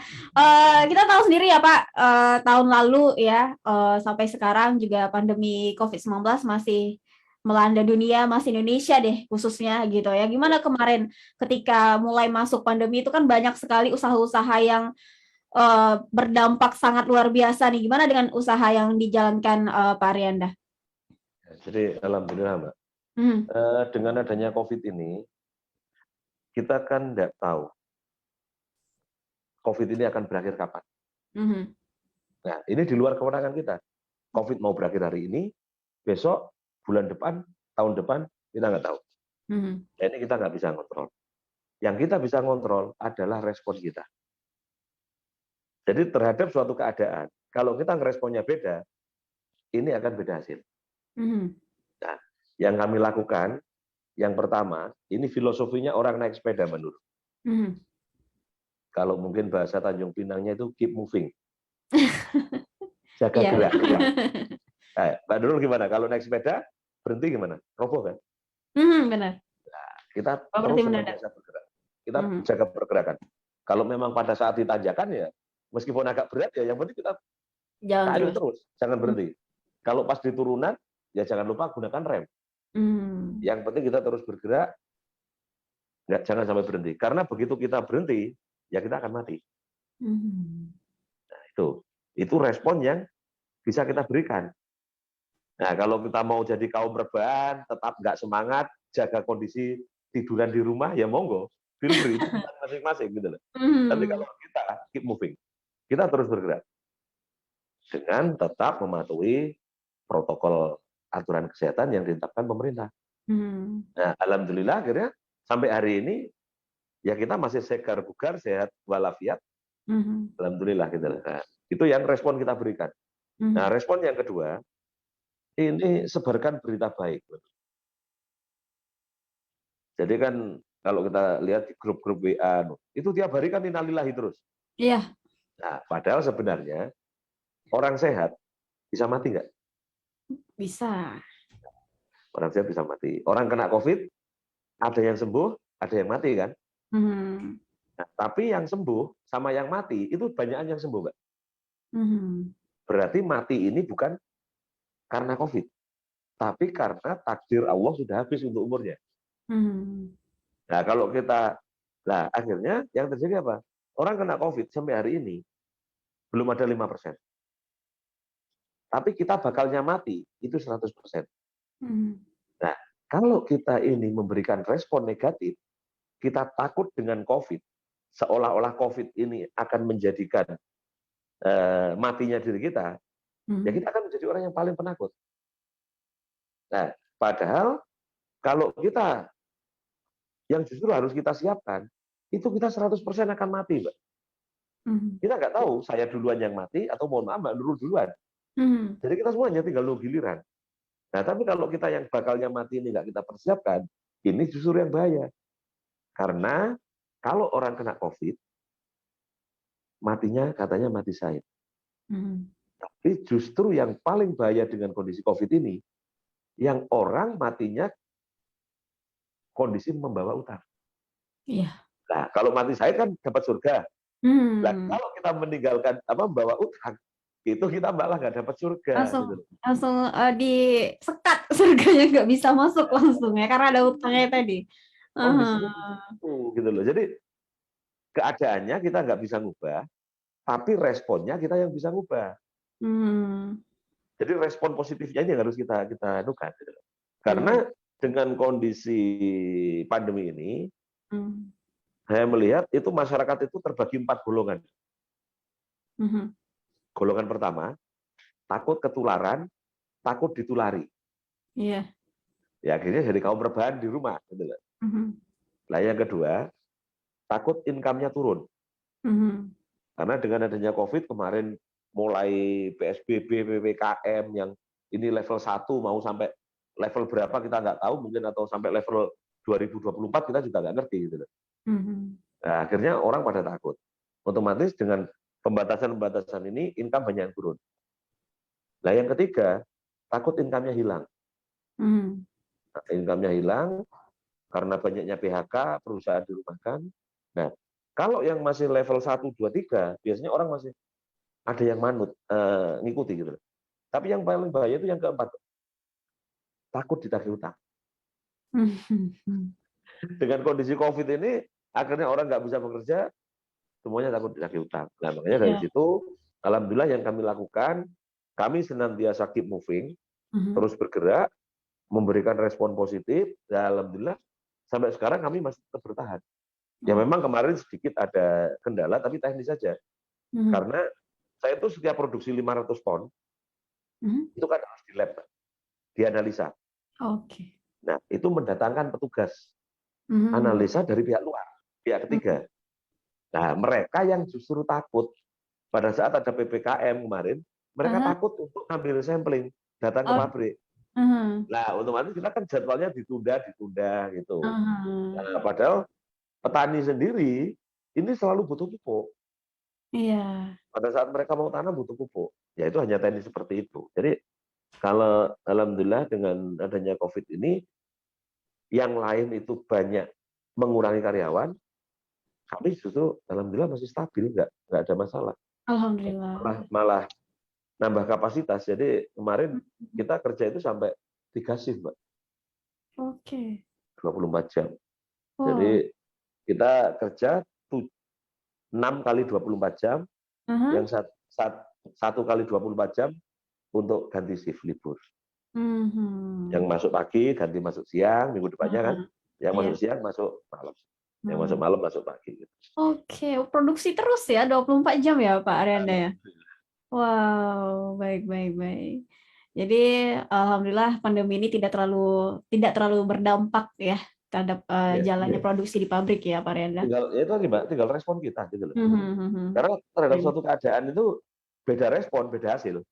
[SPEAKER 1] kita tahu sendiri ya Pak, tahun lalu ya, sampai sekarang juga pandemi COVID-19 masih melanda dunia, masih Indonesia deh khususnya gitu ya. Gimana kemarin ketika mulai masuk pandemi itu kan banyak sekali usaha-usaha yang berdampak sangat luar biasa nih. Gimana dengan usaha yang dijalankan Pak Arianda?
[SPEAKER 2] Jadi alhamdulillah Mbak,
[SPEAKER 1] Hmm.
[SPEAKER 2] dengan adanya COVID ini, kita kan tidak tahu COVID ini akan berakhir kapan.
[SPEAKER 1] Mhm.
[SPEAKER 2] Nah, ini di luar kewenangan kita. COVID mau berakhir hari ini, besok, bulan depan, tahun depan, kita nggak tahu.
[SPEAKER 1] Mhm.
[SPEAKER 2] Nah, ini kita nggak bisa kontrol. Yang kita bisa kontrol adalah respon kita. Jadi terhadap suatu keadaan, kalau kita ngeresponnya beda, ini akan beda hasil.
[SPEAKER 1] Mhm.
[SPEAKER 2] Nah, yang kami lakukan, yang pertama, ini filosofinya orang naik sepeda menurut.
[SPEAKER 1] Mhm.
[SPEAKER 2] Kalau mungkin bahasa Tanjung Pinangnya itu keep moving, jaga
[SPEAKER 1] Iya.
[SPEAKER 2] gerak. Nah, Mbak Nurul gimana? Kalau naik sepeda, berhenti gimana? Roboh kan?
[SPEAKER 1] Benar.
[SPEAKER 2] Kita
[SPEAKER 1] Berarti
[SPEAKER 2] terus
[SPEAKER 1] mendadak.
[SPEAKER 2] senantiasa bergerak. Kita
[SPEAKER 1] Mhm.
[SPEAKER 2] jaga pergerakan. Kalau memang pada saat ditanjakan ya, meskipun agak berat ya, yang penting kita
[SPEAKER 1] Jalan
[SPEAKER 2] kayu
[SPEAKER 1] terus.
[SPEAKER 2] terus, jangan berhenti. Kalau pas di turunan, ya jangan lupa gunakan rem.
[SPEAKER 1] Hmm.
[SPEAKER 2] Yang penting kita terus bergerak, jangan sampai berhenti. Karena begitu kita berhenti, ya kita akan mati.
[SPEAKER 1] Hmm.
[SPEAKER 2] Itu respon yang bisa kita berikan. Nah, kalau kita mau jadi kaum rebahan, tetap nggak semangat, jaga kondisi tiduran di rumah, ya monggo, feel free, itu masing-masing gitu loh. Tapi kalau kita keep moving, kita terus bergerak dengan tetap mematuhi protokol aturan kesehatan yang ditetapkan pemerintah.
[SPEAKER 1] Hmm.
[SPEAKER 2] Nah, alhamdulillah akhirnya sampai hari ini ya kita masih segar bugar, sehat walafiat.
[SPEAKER 1] Mhm.
[SPEAKER 2] Alhamdulillah gitu loh. Nah, itu yang respon kita berikan. Nah,
[SPEAKER 1] Mhm.
[SPEAKER 2] respon yang kedua, ini sebarkan berita baik. Jadi kan kalau kita lihat di grup-grup WA, itu tiap hari kan innalillahi terus.
[SPEAKER 1] Iya,
[SPEAKER 2] Nah, padahal sebenarnya orang sehat bisa mati nggak?
[SPEAKER 1] bisa.
[SPEAKER 2] Orang sehat bisa mati. Orang kena COVID, ada yang sembuh, ada yang mati kan?
[SPEAKER 1] Mhm.
[SPEAKER 2] Nah, tapi yang sembuh sama yang mati, itu banyakan yang sembuh, Mbak.
[SPEAKER 1] Mhm.
[SPEAKER 2] Berarti mati ini bukan karena COVID, tapi karena takdir Allah sudah habis untuk umurnya.
[SPEAKER 1] Mhm.
[SPEAKER 2] Nah, kalau kita, nah akhirnya yang terjadi apa? Orang kena COVID sampai hari ini, belum ada 5%. Tapi kita bakalnya mati, itu 100%.
[SPEAKER 1] Mhm.
[SPEAKER 2] Nah, kalau kita ini memberikan respon negatif, kita takut dengan COVID, seolah-olah COVID ini akan menjadikan matinya diri kita, ya
[SPEAKER 1] Mhm.
[SPEAKER 2] kita akan menjadi orang yang paling penakut. Nah, padahal kalau kita yang justru harus kita siapkan, itu kita 100% akan mati, Mbak.
[SPEAKER 1] Mhm.
[SPEAKER 2] Kita nggak tahu saya duluan yang mati atau mohon maaf Mbak Nurul duluan.
[SPEAKER 1] Mhm.
[SPEAKER 2] Jadi kita semuanya tinggal nunggu giliran. Nah, tapi kalau kita yang bakalnya mati ini nggak kita persiapkan, ini justru yang bahaya. Karena kalau orang kena COVID, matinya katanya mati syahid.
[SPEAKER 1] Mhm.
[SPEAKER 2] Tapi justru yang paling bahaya dengan kondisi COVID ini, yang orang matinya kondisi membawa utang.
[SPEAKER 1] Iya.
[SPEAKER 2] Nah, kalau mati syahid kan dapat surga. Nah,
[SPEAKER 1] Hmm.
[SPEAKER 2] kalau kita meninggalkan membawa utang, itu kita malah nggak dapat surga.
[SPEAKER 1] Langsung
[SPEAKER 2] Gitu.
[SPEAKER 1] langsung disekat surganya nggak bisa masuk langsung ya karena ada utangnya tadi.
[SPEAKER 2] Kondisinya
[SPEAKER 1] Aha.
[SPEAKER 2] itu, gitu loh. Jadi keadaannya kita nggak bisa ngubah, tapi responnya kita yang bisa ngubah.
[SPEAKER 1] Hmm.
[SPEAKER 2] Jadi respon positifnya ini yang harus kita anukan. Gitu.
[SPEAKER 1] Hmm.
[SPEAKER 2] Karena dengan kondisi pandemi ini,
[SPEAKER 1] Hmm.
[SPEAKER 2] saya melihat itu masyarakat itu terbagi 4 golongan.
[SPEAKER 1] Mhm.
[SPEAKER 2] Golongan pertama, takut ketularan, takut ditulari.
[SPEAKER 1] Iya.
[SPEAKER 2] Ya akhirnya jadi kaum rebahan di rumah. Gitu loh.
[SPEAKER 1] Mhm.
[SPEAKER 2] Nah yang kedua, takut income-nya turun.
[SPEAKER 1] Mhm.
[SPEAKER 2] Karena dengan adanya COVID kemarin mulai PSBB, PPKM yang ini level 1 mau sampai level berapa kita nggak tahu mungkin atau sampai level 2024 kita juga nggak ngerti gitu loh.
[SPEAKER 1] Mhm.
[SPEAKER 2] Nah, akhirnya orang pada takut. Otomatis dengan pembatasan-pembatasan ini income banyak yang turun. Nah, yang ketiga, takut income-nya hilang.
[SPEAKER 1] Mhm.
[SPEAKER 2] Nah, income-nya hilang karena banyaknya PHK, perusahaan dirumahkan. Nah,
[SPEAKER 6] Kalau yang masih level 1, 2, 3, biasanya orang masih ada yang manut, ngikuti gitu. Tapi yang paling bahaya itu yang keempat, takut ditagih utang. Dengan kondisi COVID ini, akhirnya orang nggak bisa bekerja, semuanya takut ditagih utang. Nah, makanya dari
[SPEAKER 1] Iya.
[SPEAKER 6] situ, alhamdulillah yang kami lakukan, kami senantiasa keep moving, terus bergerak, memberikan respon positif, dan alhamdulillah sampai sekarang kami masih tetap bertahan. Ya memang kemarin sedikit ada kendala, tapi teknis saja. Karena saya itu setiap produksi 500 ton, itu kan harus di lab, dianalisa.
[SPEAKER 1] Oke.
[SPEAKER 6] Nah, itu mendatangkan petugas analisa dari pihak luar, pihak ketiga. Nah, mereka yang justru takut pada saat ada PPKM kemarin, mereka takut untuk ngambil sampling, datang ke pabrik. Nah, otomatis kita kan jadwalnya ditunda gitu. Nah, padahal petani sendiri ini selalu butuh pupuk.
[SPEAKER 1] Iya.
[SPEAKER 6] Pada saat mereka mau tanam butuh pupuk. Ya itu hanya teknis seperti itu. Jadi kalau alhamdulillah dengan adanya COVID ini, yang lain itu banyak mengurangi karyawan, kami justru alhamdulillah masih stabil, nggak ada masalah.
[SPEAKER 1] Alhamdulillah.
[SPEAKER 6] Malah nambah kapasitas. Jadi kemarin kita kerja itu sampai 3 shift, Mbak.
[SPEAKER 1] Oke.
[SPEAKER 6] 24 jam.
[SPEAKER 1] Wow.
[SPEAKER 6] Jadi kita kerja 6 kali 24 jam, yang 1 kali 24 jam untuk ganti shift libur. Yang masuk pagi, ganti masuk siang, minggu depannya kan. Yang masuk siang, masuk malam. Yang masuk malam, masuk pagi. Gitu.
[SPEAKER 1] Oke, produksi terus ya, 24 jam ya Pak Arianda ya? Wow, baik. Jadi alhamdulillah pandemi ini tidak terlalu berdampak ya terhadap jalannya produksi di pabrik ya Pak Arianda.
[SPEAKER 6] Tinggal respon kita gitu loh. Karena terhadap suatu keadaan itu beda respon, beda hasil.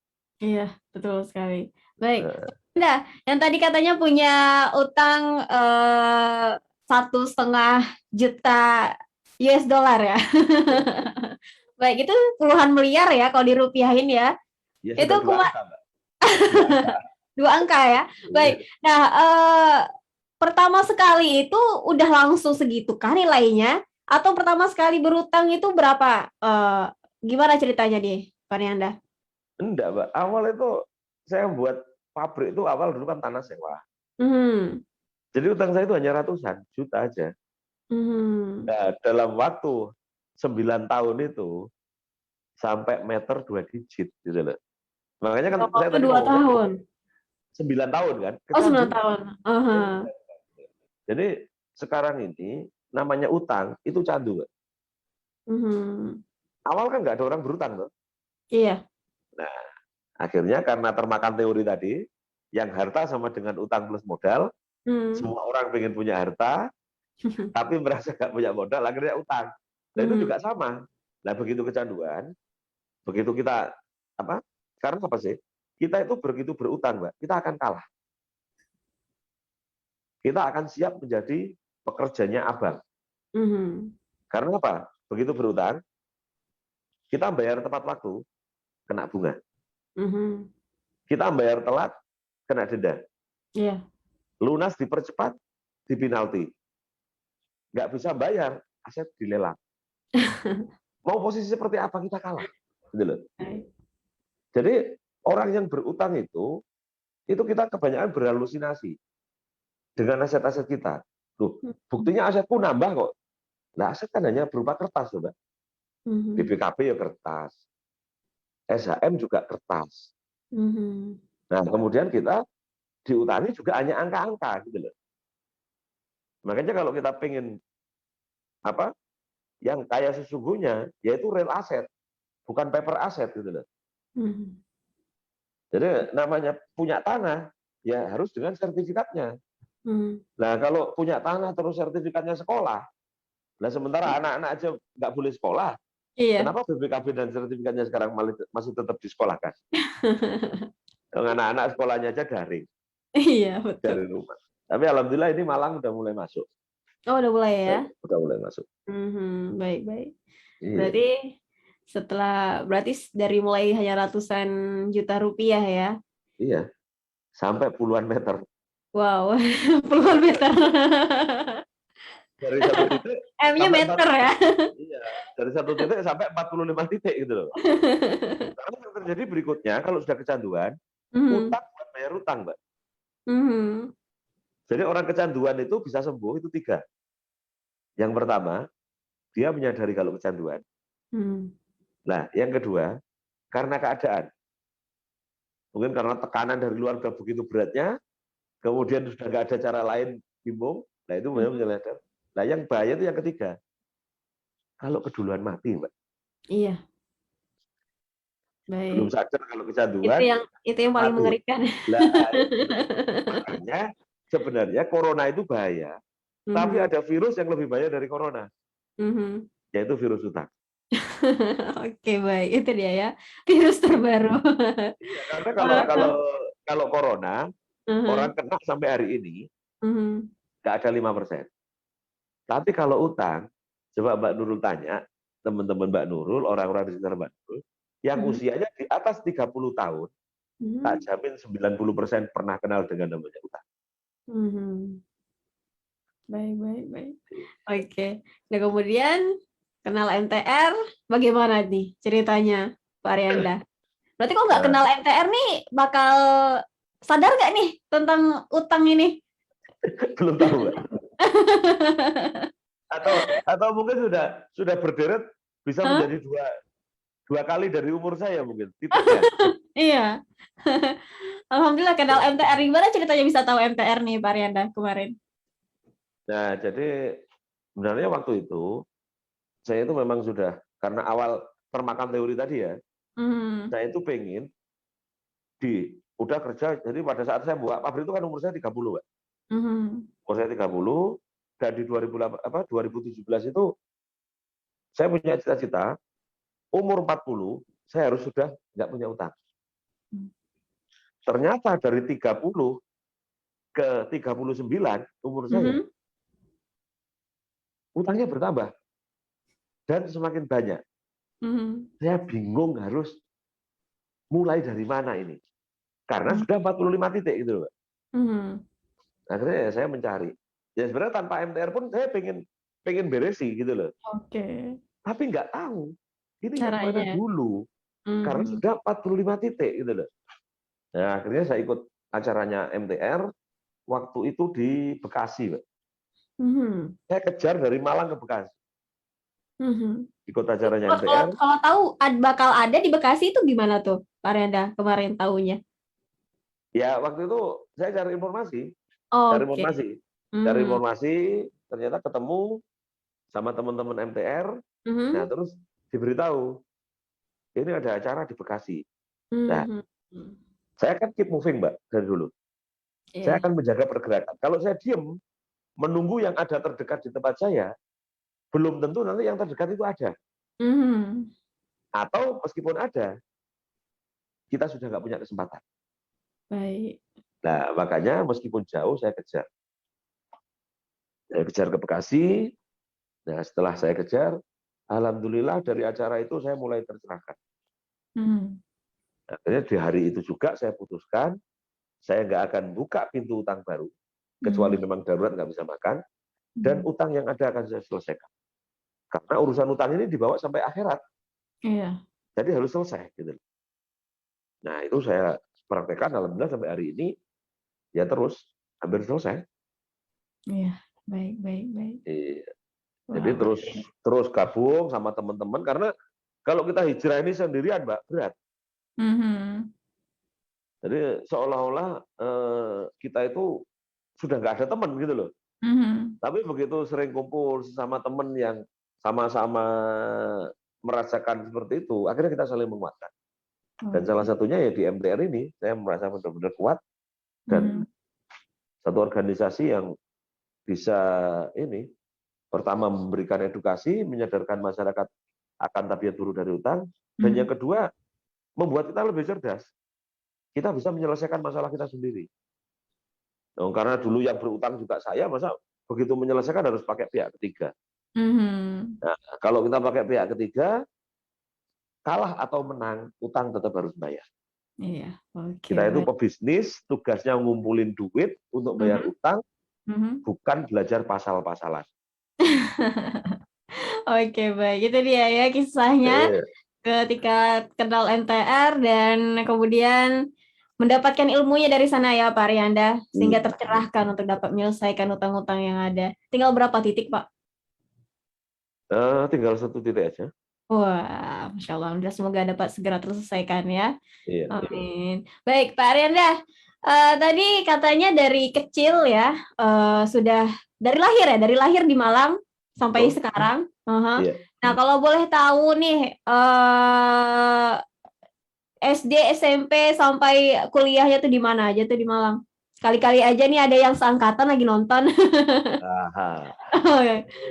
[SPEAKER 1] Iya, betul sekali. Baik. Nah, yang tadi katanya punya utang 1,5 juta US dollar ya. Baik, itu puluhan miliar ya kalau dirupiahin ya.
[SPEAKER 6] Ya
[SPEAKER 1] itu
[SPEAKER 6] dua angka, Mbak.
[SPEAKER 1] 2 angka ya. Baik. Nah, pertama sekali itu udah langsung segitu kah nilainya? Atau pertama sekali berutang itu berapa? Gimana ceritanya nih, Pak Nianda?
[SPEAKER 6] Enggak, Mbak. Awal itu saya buat pabrik itu awal dulu kan tanah sewa. Jadi utang saya itu hanya ratusan juta aja. Nah, dalam waktu 9 tahun itu sampai meter 2 digit gitu loh. Makanya kan saya tadi
[SPEAKER 1] 2 tahun.
[SPEAKER 6] 9 tahun kan?
[SPEAKER 1] Oh, 9 tahun.
[SPEAKER 6] Jadi sekarang ini namanya utang itu candu, Mbak. Awal kan nggak ada orang berutang, loh.
[SPEAKER 1] Iya.
[SPEAKER 6] Nah, akhirnya karena termakan teori tadi, yang harta sama dengan utang plus modal, semua orang pengen punya harta, tapi merasa nggak punya modal, akhirnya utang. Nah, itu juga sama. Nah, begitu kecanduan, begitu kita karena apa sih? Kita itu begitu berutang, Mbak, kita akan kalah. Kita akan siap menjadi pekerjanya abang. Karena apa? Begitu berutang, kita bayar tepat waktu, kena bunga. Kita bayar telat, kena denda.
[SPEAKER 1] Iya.
[SPEAKER 6] Lunas dipercepat, di penalti. Nggak bisa bayar, aset dilelang. Mau posisi seperti apa kita kalah. Gitu loh. Jadi orang yang berutang itu kita kebanyakan berhalusinasi dengan aset-aset kita. Tuh, buktinya asetku nambah kok. Nah, aset kan hanya berupa kertas, Mbak. BPKB ya kertas. SHM juga kertas. Nah, kemudian kita diutangi juga hanya angka-angka gitu loh. Makanya kalau kita pengen yang kaya sesungguhnya, yaitu real aset, bukan paper aset gitu loh. Jadi namanya punya tanah, ya harus dengan sertifikatnya. Nah, kalau punya tanah terus sertifikatnya sekolah, nah sementara anak-anak aja nggak boleh sekolah, kenapa BPKB dan sertifikatnya sekarang masih tetap disekolahkan? Anak-anak sekolahnya aja daring.
[SPEAKER 1] Iya, betul.
[SPEAKER 6] Dari rumah. Tapi alhamdulillah ini Malang udah mulai masuk.
[SPEAKER 1] Oh, udah mulai ya?
[SPEAKER 6] Udah mulai masuk.
[SPEAKER 1] Baik.
[SPEAKER 6] Iya.
[SPEAKER 1] Berarti dari mulai hanya ratusan juta rupiah ya?
[SPEAKER 6] Iya. Sampai puluhan meter.
[SPEAKER 1] Wow, puluhan meter.
[SPEAKER 6] dari satu titik
[SPEAKER 1] M-nya
[SPEAKER 6] sampai
[SPEAKER 1] meter ya.
[SPEAKER 6] iya, dari satu titik sampai 45 titik gitu loh. Karena yang terjadi berikutnya kalau sudah kecanduan,
[SPEAKER 1] Mhm,
[SPEAKER 6] utang buat bayar utang, Mbak.
[SPEAKER 1] mhm,
[SPEAKER 6] Jadi orang kecanduan itu bisa sembuh itu 3. Yang pertama, dia menyadari kalau kecanduan.
[SPEAKER 1] mhm,
[SPEAKER 6] Nah, yang kedua, karena keadaan. Mungkin karena tekanan dari luar sudah begitu beratnya, kemudian sudah nggak ada cara lain, bingung. Nah, itu memang
[SPEAKER 1] mhm.
[SPEAKER 6] menyadar. Nah, yang bahaya itu yang ketiga. Kalau keduluan mati, Mbak.
[SPEAKER 1] Iya,
[SPEAKER 6] Belum
[SPEAKER 1] baik.
[SPEAKER 6] sadar kalau kecanduan,
[SPEAKER 1] Itu yang paling
[SPEAKER 6] mati.
[SPEAKER 1] mengerikan.
[SPEAKER 6] Lah, itu. Makanya sebenarnya corona itu bahaya. Tapi
[SPEAKER 1] Mhm,
[SPEAKER 6] ada virus yang lebih bahaya dari corona,
[SPEAKER 1] mhm.
[SPEAKER 6] yaitu virus utang.
[SPEAKER 1] Oke, baik. Itu dia ya, virus terbaru.
[SPEAKER 6] Iya, karena kalau kalau
[SPEAKER 1] Heeh,
[SPEAKER 6] kalau corona, orang
[SPEAKER 1] mhm,
[SPEAKER 6] kena sampai hari ini
[SPEAKER 1] mhm,
[SPEAKER 6] nggak ada 5%. Tapi kalau utang, coba Mbak Nurul tanya, teman-teman Mbak Nurul, orang-orang di sekitar Mbak Nurul, yang
[SPEAKER 1] mhm,
[SPEAKER 6] usianya di atas 30 tahun, tak
[SPEAKER 1] mhm,
[SPEAKER 6] jamin 90% pernah kenal dengan namanya utang.
[SPEAKER 1] mhm. Baik, baik, baik. Oke. Nah, kemudian kenal MTR, bagaimana nih ceritanya, Pak Arianda? Berarti kalau nggak
[SPEAKER 6] Nah,
[SPEAKER 1] kenal MTR nih, bakal sadar nggak nih tentang utang ini?
[SPEAKER 6] belum tahu, Mbak. Atau mungkin sudah berderet bisa
[SPEAKER 1] Hah?
[SPEAKER 6] menjadi dua kali dari umur saya mungkin titiknya.
[SPEAKER 1] Iya. Alhamdulillah kenal MTR. Gimana ceritanya bisa tahu MTR nih, Pak Arianda kemarin?
[SPEAKER 6] Nah, jadi sebenarnya waktu itu saya itu memang sudah karena awal termakan teori tadi ya,
[SPEAKER 1] Mhm,
[SPEAKER 6] saya itu pengen udah kerja. Jadi pada saat saya buka pabrik itu kan umur saya 30, Mbak.
[SPEAKER 1] mhm,
[SPEAKER 6] Umur saya 30 dan di 2017 itu saya punya cita-cita umur 40 saya harus sudah nggak punya utang. Ternyata dari 30 ke 39 umur saya,
[SPEAKER 1] mhm,
[SPEAKER 6] utangnya bertambah dan semakin banyak.
[SPEAKER 1] mhm,
[SPEAKER 6] Saya bingung harus mulai dari mana ini. Karena
[SPEAKER 1] mhm,
[SPEAKER 6] sudah 45 titik gitu, Mbak.
[SPEAKER 1] mhm.
[SPEAKER 6] Akhirnya ya saya mencari. Ya sebenarnya tanpa MTR pun saya pengen beresi gitu loh.
[SPEAKER 1] Oke,
[SPEAKER 6] Tapi nggak tahu ini yang mana
[SPEAKER 1] caranya.
[SPEAKER 6] dulu. Karena
[SPEAKER 1] Mhm,
[SPEAKER 6] sudah 45 titik gitu loh. Nah, akhirnya saya ikut acaranya MTR waktu itu di Bekasi, Mbak.
[SPEAKER 1] mhm,
[SPEAKER 6] Saya kejar dari Malang ke Bekasi.
[SPEAKER 1] mhm.
[SPEAKER 6] Ikut acaranya
[SPEAKER 1] Kalau kalau
[SPEAKER 6] MTR.
[SPEAKER 1] kalau tahu bakal ada di Bekasi itu gimana tuh, Pak Arianda kemarin tahunya?
[SPEAKER 6] Ya waktu itu saya cari informasi, cari
[SPEAKER 1] Oke.
[SPEAKER 6] informasi, cari
[SPEAKER 1] Mhm,
[SPEAKER 6] informasi, ternyata ketemu sama teman-teman MTR. Nah,
[SPEAKER 1] mhm,
[SPEAKER 6] terus diberitahu ini ada acara di Bekasi. Nah,
[SPEAKER 1] mhm.
[SPEAKER 6] saya kan keep moving, Mbak, dari dulu. Saya
[SPEAKER 1] Iya.
[SPEAKER 6] akan menjaga pergerakan. Kalau saya diem, menunggu yang ada terdekat di tempat saya, belum tentu nanti yang terdekat itu ada.
[SPEAKER 1] Mhm.
[SPEAKER 6] Atau meskipun ada, kita sudah nggak punya kesempatan.
[SPEAKER 1] Baik.
[SPEAKER 6] Nah, makanya meskipun jauh, saya kejar. Saya kejar ke Bekasi. Nah, setelah saya kejar, alhamdulillah dari acara itu saya mulai tercerahkan.
[SPEAKER 1] Mhm,
[SPEAKER 6] Akhirnya di hari itu juga saya putuskan, saya nggak akan buka pintu utang baru, kecuali
[SPEAKER 1] mhm,
[SPEAKER 6] memang darurat nggak bisa makan, dan
[SPEAKER 1] mhm.
[SPEAKER 6] utang yang ada akan saya selesaikan. Karena urusan utang ini dibawa sampai akhirat,
[SPEAKER 1] Iya,
[SPEAKER 6] jadi harus selesai. Gitu. Nah, itu saya praktekkan, alhamdulillah sampai hari ini, ya terus, hampir selesai.
[SPEAKER 1] iya. Baik, baik, baik.
[SPEAKER 6] Iya. Jadi
[SPEAKER 1] Wah,
[SPEAKER 6] terus terus gabung sama teman-teman, karena kalau kita hijrah ini sendirian, Mbak, berat.
[SPEAKER 1] mhm,
[SPEAKER 6] Jadi seolah-olah kita itu sudah nggak ada teman gitu loh.
[SPEAKER 1] mhm.
[SPEAKER 6] Tapi begitu sering kumpul sama teman yang sama-sama merasakan seperti itu, akhirnya kita saling menguatkan. Dan salah
[SPEAKER 1] Oke.
[SPEAKER 6] satunya ya di MTR ini, saya merasa benar-benar kuat dan
[SPEAKER 1] Mhm,
[SPEAKER 6] satu organisasi yang bisa ini, pertama memberikan edukasi, menyadarkan masyarakat akan tabiat buruk dari utang, dan yang
[SPEAKER 1] mhm.
[SPEAKER 6] kedua membuat kita lebih cerdas. Kita bisa menyelesaikan masalah kita sendiri. Nah, karena dulu yang berutang juga saya, masa begitu menyelesaikan harus pakai pihak ketiga.
[SPEAKER 1] Mhm.
[SPEAKER 6] Nah, kalau kita pakai pihak ketiga, kalah atau menang, utang tetap harus bayar.
[SPEAKER 1] Iya, oke,
[SPEAKER 6] Kita itu
[SPEAKER 1] baik.
[SPEAKER 6] pebisnis, tugasnya ngumpulin duit untuk bayar
[SPEAKER 1] Mhm,
[SPEAKER 6] utang,
[SPEAKER 1] mhm.
[SPEAKER 6] bukan belajar pasal-pasalan.
[SPEAKER 1] Oke, baik. Itu dia ya kisahnya
[SPEAKER 6] Eh,
[SPEAKER 1] ketika kenal MTR dan kemudian mendapatkan ilmunya dari sana ya Pak Arianda, sehingga tercerahkan untuk dapat menyelesaikan utang-utang yang ada. Tinggal berapa titik, Pak?
[SPEAKER 6] tinggal 1 titik aja.
[SPEAKER 1] Wah, Masya Allah. Alhamdulillah, semoga dapat segera terselesaikan ya.
[SPEAKER 6] Iya.
[SPEAKER 1] Amin. Baik, Pak Arianda. Tadi katanya dari kecil ya, sudah dari lahir ya, dari lahir di Malang sampai
[SPEAKER 6] Betul.
[SPEAKER 1] sekarang.
[SPEAKER 6] Iya.
[SPEAKER 1] Nah, kalau boleh tahu nih, SD, SMP sampai kuliahnya tuh di mana aja tuh di Malang? Kali-kali aja nih ada yang seangkatan lagi nonton.
[SPEAKER 6] Aha.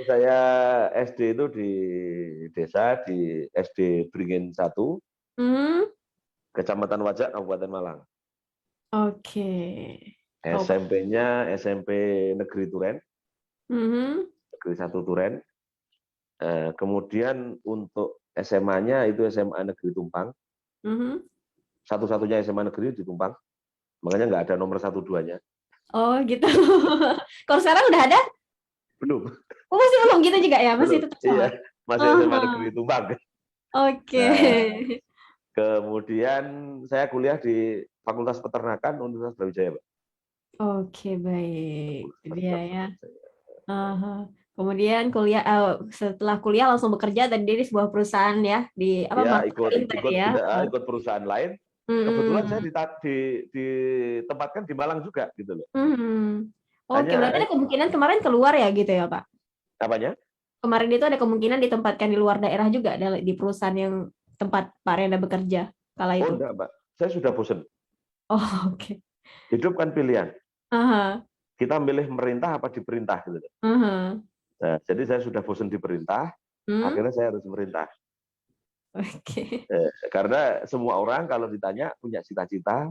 [SPEAKER 6] Saya SD itu di desa, di SD Beringin 1,
[SPEAKER 1] Hmm,
[SPEAKER 6] Kecamatan Wajak, Kabupaten Malang.
[SPEAKER 1] oke. Oh,
[SPEAKER 6] SMP-nya SMP Negeri Turen,
[SPEAKER 1] mhm,
[SPEAKER 6] Negeri 1 Turen. Kemudian untuk SMA-nya itu SMA Negeri Tumpang.
[SPEAKER 1] mhm.
[SPEAKER 6] Satu-satunya SMA negeri di Tumpang. Makanya nggak ada nomor 1-2-nya.
[SPEAKER 1] Oh, gitu. Kalau sekarang udah ada?
[SPEAKER 6] Belum.
[SPEAKER 1] Oh, masih belum gitu juga ya? Masih
[SPEAKER 6] Belum.
[SPEAKER 1] tetap sama?
[SPEAKER 6] Iya, masih SMA Negeri Tumpang.
[SPEAKER 1] Oke.
[SPEAKER 6] Nah, kemudian saya kuliah di Fakultas Peternakan Universitas Brawijaya, Pak.
[SPEAKER 1] Oke, baik. Itu
[SPEAKER 6] Fakultas
[SPEAKER 1] dia ya.
[SPEAKER 6] Peternakan.
[SPEAKER 1] Aha. Kemudian setelah kuliah langsung bekerja tadi di sebuah perusahaan ya di apa
[SPEAKER 6] Ya,
[SPEAKER 1] marketing tadi ya.
[SPEAKER 6] ikut perusahaan lain. Kebetulan saya
[SPEAKER 1] Mm-mm.
[SPEAKER 6] ditempatkan di Malang juga gitu loh.
[SPEAKER 1] Mm-mm. Oke, berarti
[SPEAKER 6] Hanya
[SPEAKER 1] ada kemungkinan kemarin keluar ya gitu ya, Pak?
[SPEAKER 6] apanya?
[SPEAKER 1] Kemarin itu ada kemungkinan ditempatkan di luar daerah juga di perusahaan yang tempat Pak Renda bekerja kala
[SPEAKER 6] Oh
[SPEAKER 1] itu.
[SPEAKER 6] enggak, Mbak. Saya sudah bosan.
[SPEAKER 1] Oh, oke.
[SPEAKER 6] Hidup kan pilihan.
[SPEAKER 1] Aha.
[SPEAKER 6] Kita milih merintah apa diperintah gitu loh.
[SPEAKER 1] Aha.
[SPEAKER 6] Nah, jadi saya sudah bosan diperintah,
[SPEAKER 1] Hmm?
[SPEAKER 6] akhirnya saya harus merintah.
[SPEAKER 1] Oke.
[SPEAKER 6] Karena semua orang kalau ditanya punya cita-cita,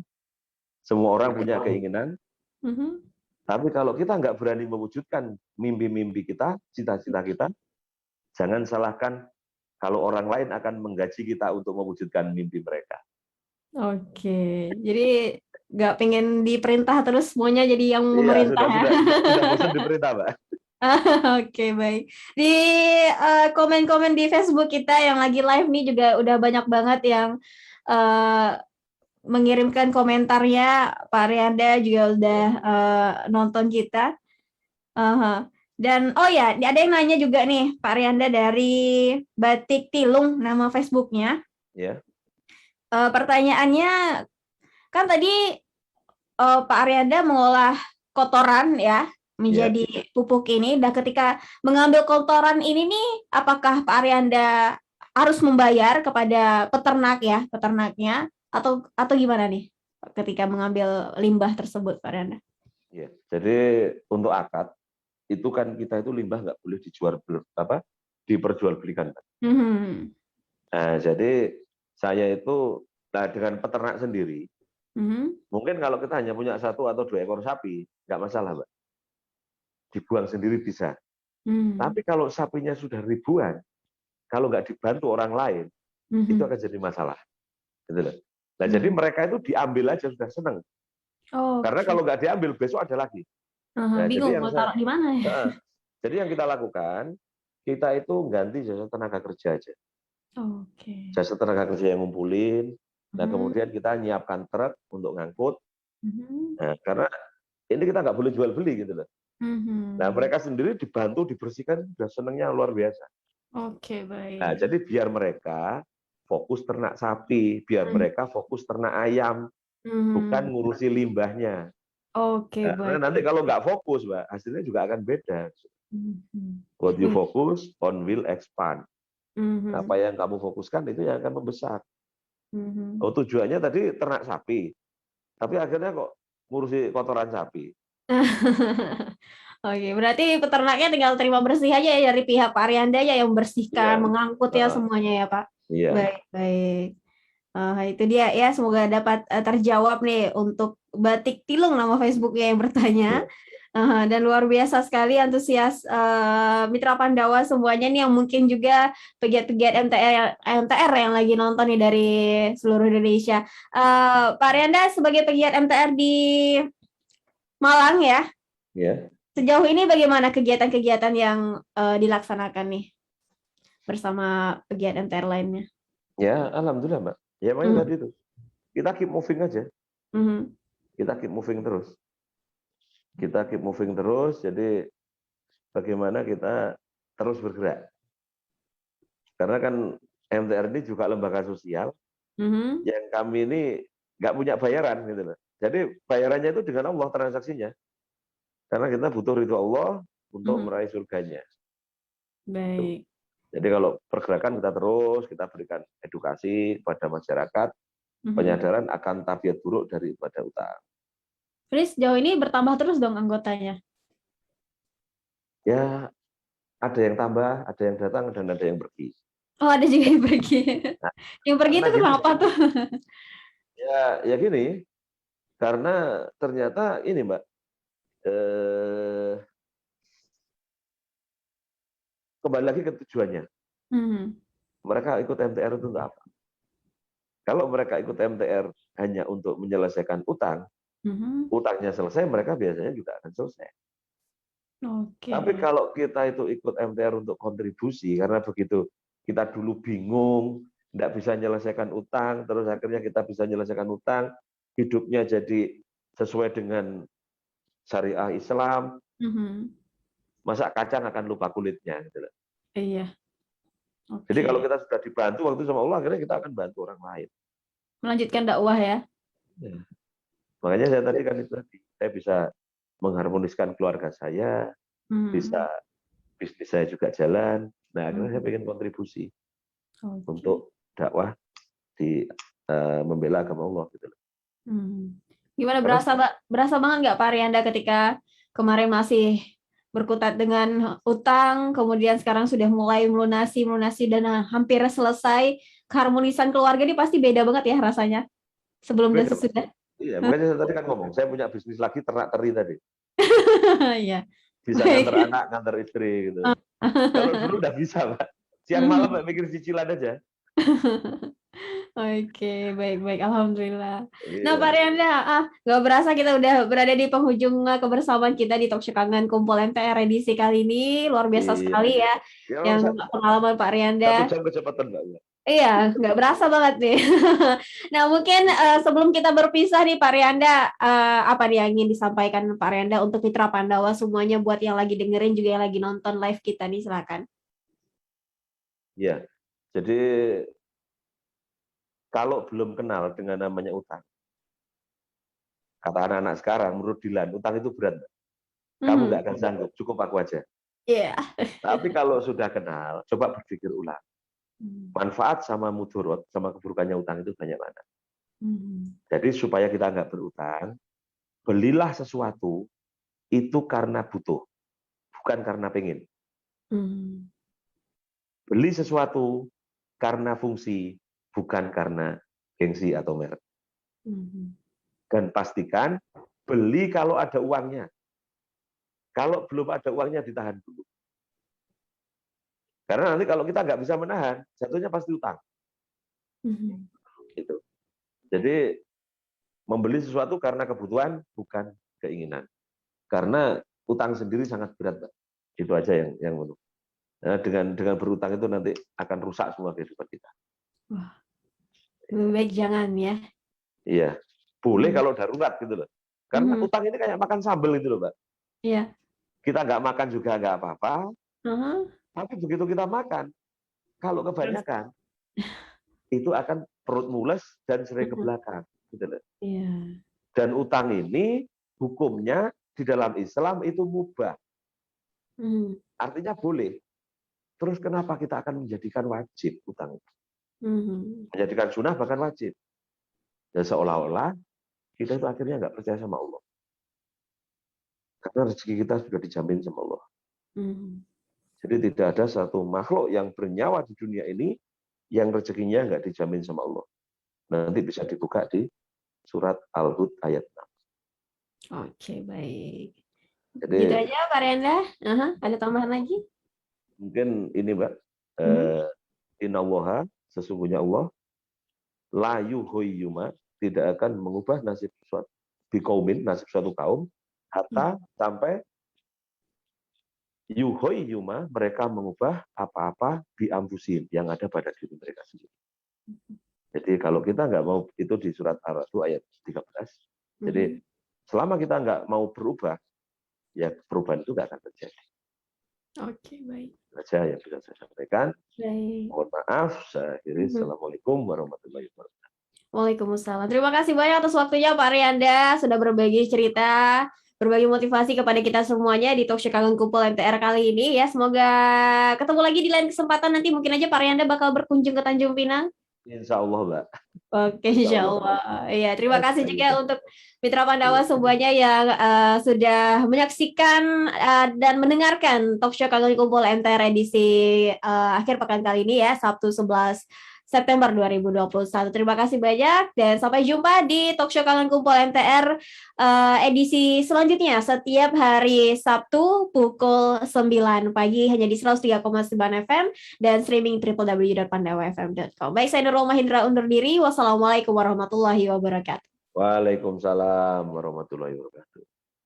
[SPEAKER 6] semua orang punya keinginan,
[SPEAKER 1] Mhm.
[SPEAKER 6] tapi kalau kita nggak berani mewujudkan mimpi-mimpi kita, cita-cita kita, jangan salahkan kalau orang lain akan menggaji kita untuk mewujudkan mimpi mereka.
[SPEAKER 1] Oke. Jadi nggak pengen diperintah terus maunya jadi yang
[SPEAKER 6] Iya,
[SPEAKER 1] memerintah ya.
[SPEAKER 6] sudah bosan diperintah, Mbak.
[SPEAKER 1] Oke, baik. Di komen-komen di Facebook kita yang lagi live nih juga udah banyak banget yang eh, mengirimkan komentarnya. Pak Rianda juga udah nonton kita. Aha. Dan oh ya, ada yang nanya juga nih, Pak Rianda dari Batik Tilung nama Facebooknya.
[SPEAKER 6] Ya,
[SPEAKER 1] Pertanyaannya kan tadi Pak Arianda mengolah kotoran ya menjadi pupuk ini. Dan ketika mengambil kotoran ini nih, apakah Pak Arianda harus membayar kepada peternak ya, peternaknya, atau gimana nih ketika mengambil limbah tersebut, Pak Arianda?
[SPEAKER 6] ya. Jadi untuk akad itu kan kita itu limbah nggak boleh diperjualbelikan.
[SPEAKER 1] Mhm.
[SPEAKER 6] Nah, jadi saya itu dengan peternak sendiri,
[SPEAKER 1] Mhm.
[SPEAKER 6] mungkin kalau kita hanya punya 1 atau 2 ekor sapi, nggak masalah, Mbak. Dibuang sendiri bisa.
[SPEAKER 1] Mhm.
[SPEAKER 6] Tapi kalau sapinya sudah ribuan, kalau nggak dibantu orang lain, itu
[SPEAKER 1] Mhm.
[SPEAKER 6] akan jadi masalah. Gitu loh. Nah,
[SPEAKER 1] Mhm.
[SPEAKER 6] jadi mereka itu diambil aja sudah senang. Karena
[SPEAKER 1] Oke.
[SPEAKER 6] kalau nggak diambil, besok ada lagi.
[SPEAKER 1] Aha,
[SPEAKER 6] Nah,
[SPEAKER 1] bingung mau taruh di mana ya?
[SPEAKER 6] jadi yang kita lakukan, kita itu ganti jasa tenaga kerja aja.
[SPEAKER 1] Oke.
[SPEAKER 6] Jasa tenaga kerja yang ngumpulin, nah
[SPEAKER 1] Mhm.
[SPEAKER 6] kemudian kita nyiapkan truk untuk ngangkut.
[SPEAKER 1] Mhm.
[SPEAKER 6] Nah, karena ini kita nggak boleh jual beli gitu loh. Nah,
[SPEAKER 1] Mhm.
[SPEAKER 6] mereka sendiri dibantu, dibersihkan, sudah senangnya luar biasa.
[SPEAKER 1] Oke,
[SPEAKER 6] Nah,
[SPEAKER 1] baik.
[SPEAKER 6] jadi biar mereka fokus ternak sapi, biar
[SPEAKER 1] Mhm.
[SPEAKER 6] mereka fokus ternak ayam, bukan
[SPEAKER 1] Mhm.
[SPEAKER 6] ngurusi limbahnya.
[SPEAKER 1] Oke,
[SPEAKER 6] Nah, karena
[SPEAKER 1] baik.
[SPEAKER 6] nanti kalau nggak fokus, Mbak, hasilnya juga akan beda.
[SPEAKER 1] Mhm.
[SPEAKER 6] What you focus on will expand. Apa
[SPEAKER 1] Mhm.
[SPEAKER 6] yang kamu fokuskan itu yang akan membesar.
[SPEAKER 1] Mhm.
[SPEAKER 6] Oh, tujuannya tadi ternak sapi, tapi akhirnya kok ngurusi kotoran sapi.
[SPEAKER 1] Oke, berarti peternaknya tinggal terima bersih aja ya dari pihak Pak Arianda ya yang
[SPEAKER 6] Iya,
[SPEAKER 1] membersihkan, mengangkut ya semuanya ya Pak.
[SPEAKER 6] iya.
[SPEAKER 1] Baik, baik. Itu dia ya, semoga dapat terjawab nih untuk Batik Tilung nama Facebooknya yang bertanya.
[SPEAKER 6] Iya.
[SPEAKER 1] Dan luar biasa sekali antusias Mitra Pandawa semuanya nih yang mungkin juga pegiat-pegiat MTR yang lagi nonton nih dari seluruh Indonesia. Pak Arianda sebagai pegiat MTR di Malang ya,
[SPEAKER 6] Ya.
[SPEAKER 1] Sejauh ini bagaimana kegiatan-kegiatan yang dilaksanakan nih bersama pegiat MTR lainnya?
[SPEAKER 6] Ya, alhamdulillah, Mbak. Ya, makanya
[SPEAKER 1] Mhm,
[SPEAKER 6] tadi itu. Kita keep moving aja.
[SPEAKER 1] mhm,
[SPEAKER 6] Kita keep moving terus. Kita keep moving terus, jadi bagaimana kita terus bergerak. Karena kan MTR ini juga lembaga sosial
[SPEAKER 1] mhm,
[SPEAKER 6] yang kami ini nggak punya bayaran gitu loh. Jadi bayarannya itu dengan Allah transaksinya. Karena kita butuh ridho Allah untuk
[SPEAKER 1] mhm.
[SPEAKER 6] meraih surganya. Tuh.
[SPEAKER 1] Baik.
[SPEAKER 6] Jadi kalau pergerakan kita terus, kita berikan edukasi kepada masyarakat,
[SPEAKER 1] Mhm.
[SPEAKER 6] penyadaran akan tabiat buruk dari ibadah utang.
[SPEAKER 1] Jadi sejauh ini bertambah terus dong anggotanya?
[SPEAKER 6] Ya, ada yang tambah, ada yang datang, dan ada yang pergi.
[SPEAKER 1] Oh, ada juga yang pergi.
[SPEAKER 6] Nah,
[SPEAKER 1] Yang pergi
[SPEAKER 6] karena
[SPEAKER 1] itu
[SPEAKER 6] gini,
[SPEAKER 1] kenapa tuh?
[SPEAKER 6] ya gini, karena ternyata ini Mbak, eh, kembali lagi ke tujuannya.
[SPEAKER 1] Mhm,
[SPEAKER 6] Mereka ikut MTR itu untuk apa? Kalau mereka ikut MTR hanya untuk menyelesaikan utang,
[SPEAKER 1] mhm.
[SPEAKER 6] utangnya selesai, mereka biasanya juga akan selesai. Tapi
[SPEAKER 1] Oke.
[SPEAKER 6] kalau kita itu ikut MTR untuk kontribusi, karena begitu kita dulu bingung, tidak bisa menyelesaikan utang, terus akhirnya kita bisa menyelesaikan utang, hidupnya jadi sesuai dengan syariah Islam,
[SPEAKER 1] Mhm.
[SPEAKER 6] masa kacang akan lupa kulitnya. Gitu loh.
[SPEAKER 1] Iya,
[SPEAKER 6] Jadi kalau
[SPEAKER 1] oke.
[SPEAKER 6] kita sudah dibantu waktu sama Allah, akhirnya kita akan bantu orang lain.
[SPEAKER 1] Melanjutkan dakwah ya?
[SPEAKER 6] Ya. Makanya saya tadi kan itu tadi, saya bisa mengharmoniskan keluarga saya, bisa
[SPEAKER 1] Mhm,
[SPEAKER 6] bisnis saya juga jalan. Nah, akhirnya
[SPEAKER 1] mhm.
[SPEAKER 6] saya ingin kontribusi
[SPEAKER 1] Oke.
[SPEAKER 6] untuk dakwah di membela agama Allah gitu loh.
[SPEAKER 1] Mhm. Gimana
[SPEAKER 6] Karena
[SPEAKER 1] berasa banget nggak Pak Arianda ketika kemarin masih berkutat dengan utang, kemudian sekarang sudah mulai melunasi dan hampir selesai, keharmonisan keluarga ini pasti beda banget ya rasanya, sebelum dan
[SPEAKER 6] beda, Pak.
[SPEAKER 1] sesudah?
[SPEAKER 6] Iya, makanya saya tadi kan ngomong, saya punya bisnis lagi ternak-teri tadi.
[SPEAKER 1] Iya,
[SPEAKER 6] Bisa nganter
[SPEAKER 1] baik.
[SPEAKER 6] anak, nganter istri gitu. Kalau dulu udah bisa, Pak. Siang malam Pak mikir cicilan aja.
[SPEAKER 1] Oke, baik-baik, alhamdulillah. Nah, Pak
[SPEAKER 6] Iya.
[SPEAKER 1] Rianda, nggak berasa kita udah berada di penghujung kebersamaan kita di Talkshow Kangen Kumpul MTR edisi kali ini. Luar biasa
[SPEAKER 6] Iya.
[SPEAKER 1] sekali ya,
[SPEAKER 6] Ya, memang
[SPEAKER 1] yang pengalaman Pak
[SPEAKER 6] satu
[SPEAKER 1] Rianda.
[SPEAKER 6] jam kecepatan, Mbak.
[SPEAKER 1] Iya, nggak berasa banget nih. Nah, mungkin sebelum kita berpisah nih, Pak Rianda, apa nih yang ingin disampaikan Pak Rianda untuk Mitra Pandawa semuanya buat yang lagi dengerin juga yang lagi nonton live kita nih, silakan.
[SPEAKER 6] Iya. Jadi kalau belum kenal dengan namanya utang, kata anak-anak sekarang, menurut Dilan, utang itu berat. Mbak. Kamu
[SPEAKER 1] Mhm.
[SPEAKER 6] nggak akan sanggup, cukup aku aja.
[SPEAKER 1] Iya.
[SPEAKER 6] Tapi kalau sudah kenal, coba berpikir ulang.
[SPEAKER 1] Mhm.
[SPEAKER 6] Manfaat sama mudorot, sama keburukannya utang itu banyak mana.
[SPEAKER 1] Mhm.
[SPEAKER 6] Jadi supaya kita nggak berutang, belilah sesuatu itu karena butuh, bukan karena pengen.
[SPEAKER 1] Mhm.
[SPEAKER 6] Beli sesuatu karena fungsi, bukan karena gengsi atau merek.
[SPEAKER 1] Mhm.
[SPEAKER 6] Dan pastikan beli kalau ada uangnya. Kalau belum ada uangnya ditahan dulu. Karena nanti kalau kita nggak bisa menahan, jatuhnya pasti utang.
[SPEAKER 1] Mhm.
[SPEAKER 6] Gitu. Jadi membeli sesuatu karena kebutuhan, bukan keinginan. Karena utang sendiri sangat berat, Pak. Itu aja yang menurut. Nah, dengan berutang itu nanti akan rusak semua kehidupan kita.
[SPEAKER 1] Wah, lebih baik jangan ya.
[SPEAKER 6] Iya, boleh
[SPEAKER 1] Mhm.
[SPEAKER 6] kalau darurat gitu loh. Karena
[SPEAKER 1] Mhm.
[SPEAKER 6] utang ini kayak makan sambal gitu loh, Pak.
[SPEAKER 1] Iya.
[SPEAKER 6] Kita nggak makan juga nggak apa-apa,
[SPEAKER 1] Heeh.
[SPEAKER 6] tapi begitu kita makan, kalau
[SPEAKER 1] Terus
[SPEAKER 6] kebanyakan, itu akan perut mules dan sering ke
[SPEAKER 1] mhm.
[SPEAKER 6] belakang. Gitu loh.
[SPEAKER 1] Iya.
[SPEAKER 6] Dan utang ini hukumnya di dalam Islam itu mubah,
[SPEAKER 1] Mhm.
[SPEAKER 6] artinya boleh. Terus kenapa kita akan menjadikan wajib utang?
[SPEAKER 1] Mhm.
[SPEAKER 6] Menjadikan sunnah bahkan wajib. Dan seolah-olah kita itu akhirnya nggak percaya sama Allah. Karena rezeki kita sudah dijamin sama Allah.
[SPEAKER 1] Mhm.
[SPEAKER 6] Jadi tidak ada satu makhluk yang bernyawa di dunia ini yang rezekinya nggak dijamin sama Allah. Nanti bisa dibuka di surat Al-Hud ayat 6.
[SPEAKER 1] Oke, baik. Gitu
[SPEAKER 6] Jadi
[SPEAKER 1] aja Pak Renda. Ada tambahan lagi?
[SPEAKER 6] mungkin ini Mbak,
[SPEAKER 1] Mhm.
[SPEAKER 6] innallaha, sesungguhnya Allah, la yuhoyyuma, tidak akan mengubah nasib suatu bikaumin, nasib suatu kaum,
[SPEAKER 1] Mhm.
[SPEAKER 6] hatta sampai yuhoi yuma, mereka mengubah apa-apa biamfusin yang ada pada diri mereka sendiri. Jadi kalau kita nggak mau, itu di surat Ar-Ra'd ayat 13. Jadi selama kita nggak mau berubah, ya perubahan itu nggak akan terjadi.
[SPEAKER 1] Oke, baik.
[SPEAKER 6] Saja yang bisa saya sampaikan.
[SPEAKER 1] Baik.
[SPEAKER 6] Mohon maaf, saya akhiri. Assalamualaikum warahmatullahi wabarakatuh.
[SPEAKER 1] Waalaikumsalam. Terima kasih banyak atas waktunya Pak Riyanda sudah berbagi cerita, berbagi motivasi kepada kita semuanya di Talkshow Kangen Kumpul MTR kali ini ya. Semoga ketemu lagi di lain kesempatan, nanti mungkin aja Pak Riyanda bakal berkunjung ke Tanjung Pinang.
[SPEAKER 6] Insya Allah, Mbak.
[SPEAKER 1] Oke, insya Allah. Ya, terima kasih juga untuk Mitra Pandawa semuanya yang sudah menyaksikan dan mendengarkan Talkshow Kangen Kumpul MTR edisi akhir pekan kali ini ya, Sabtu 11 September 2021. Terima kasih banyak dan sampai jumpa di Talkshow Kangen Kumpul MTR edisi selanjutnya setiap hari Sabtu pukul 9 pagi hanya di 103,9 FM dan streaming www.pandawafm.com. Baik, saya Nurul Mahindra undur diri. Wassalamualaikum warahmatullahi wabarakatuh.
[SPEAKER 6] Waalaikumsalam warahmatullahi wabarakatuh.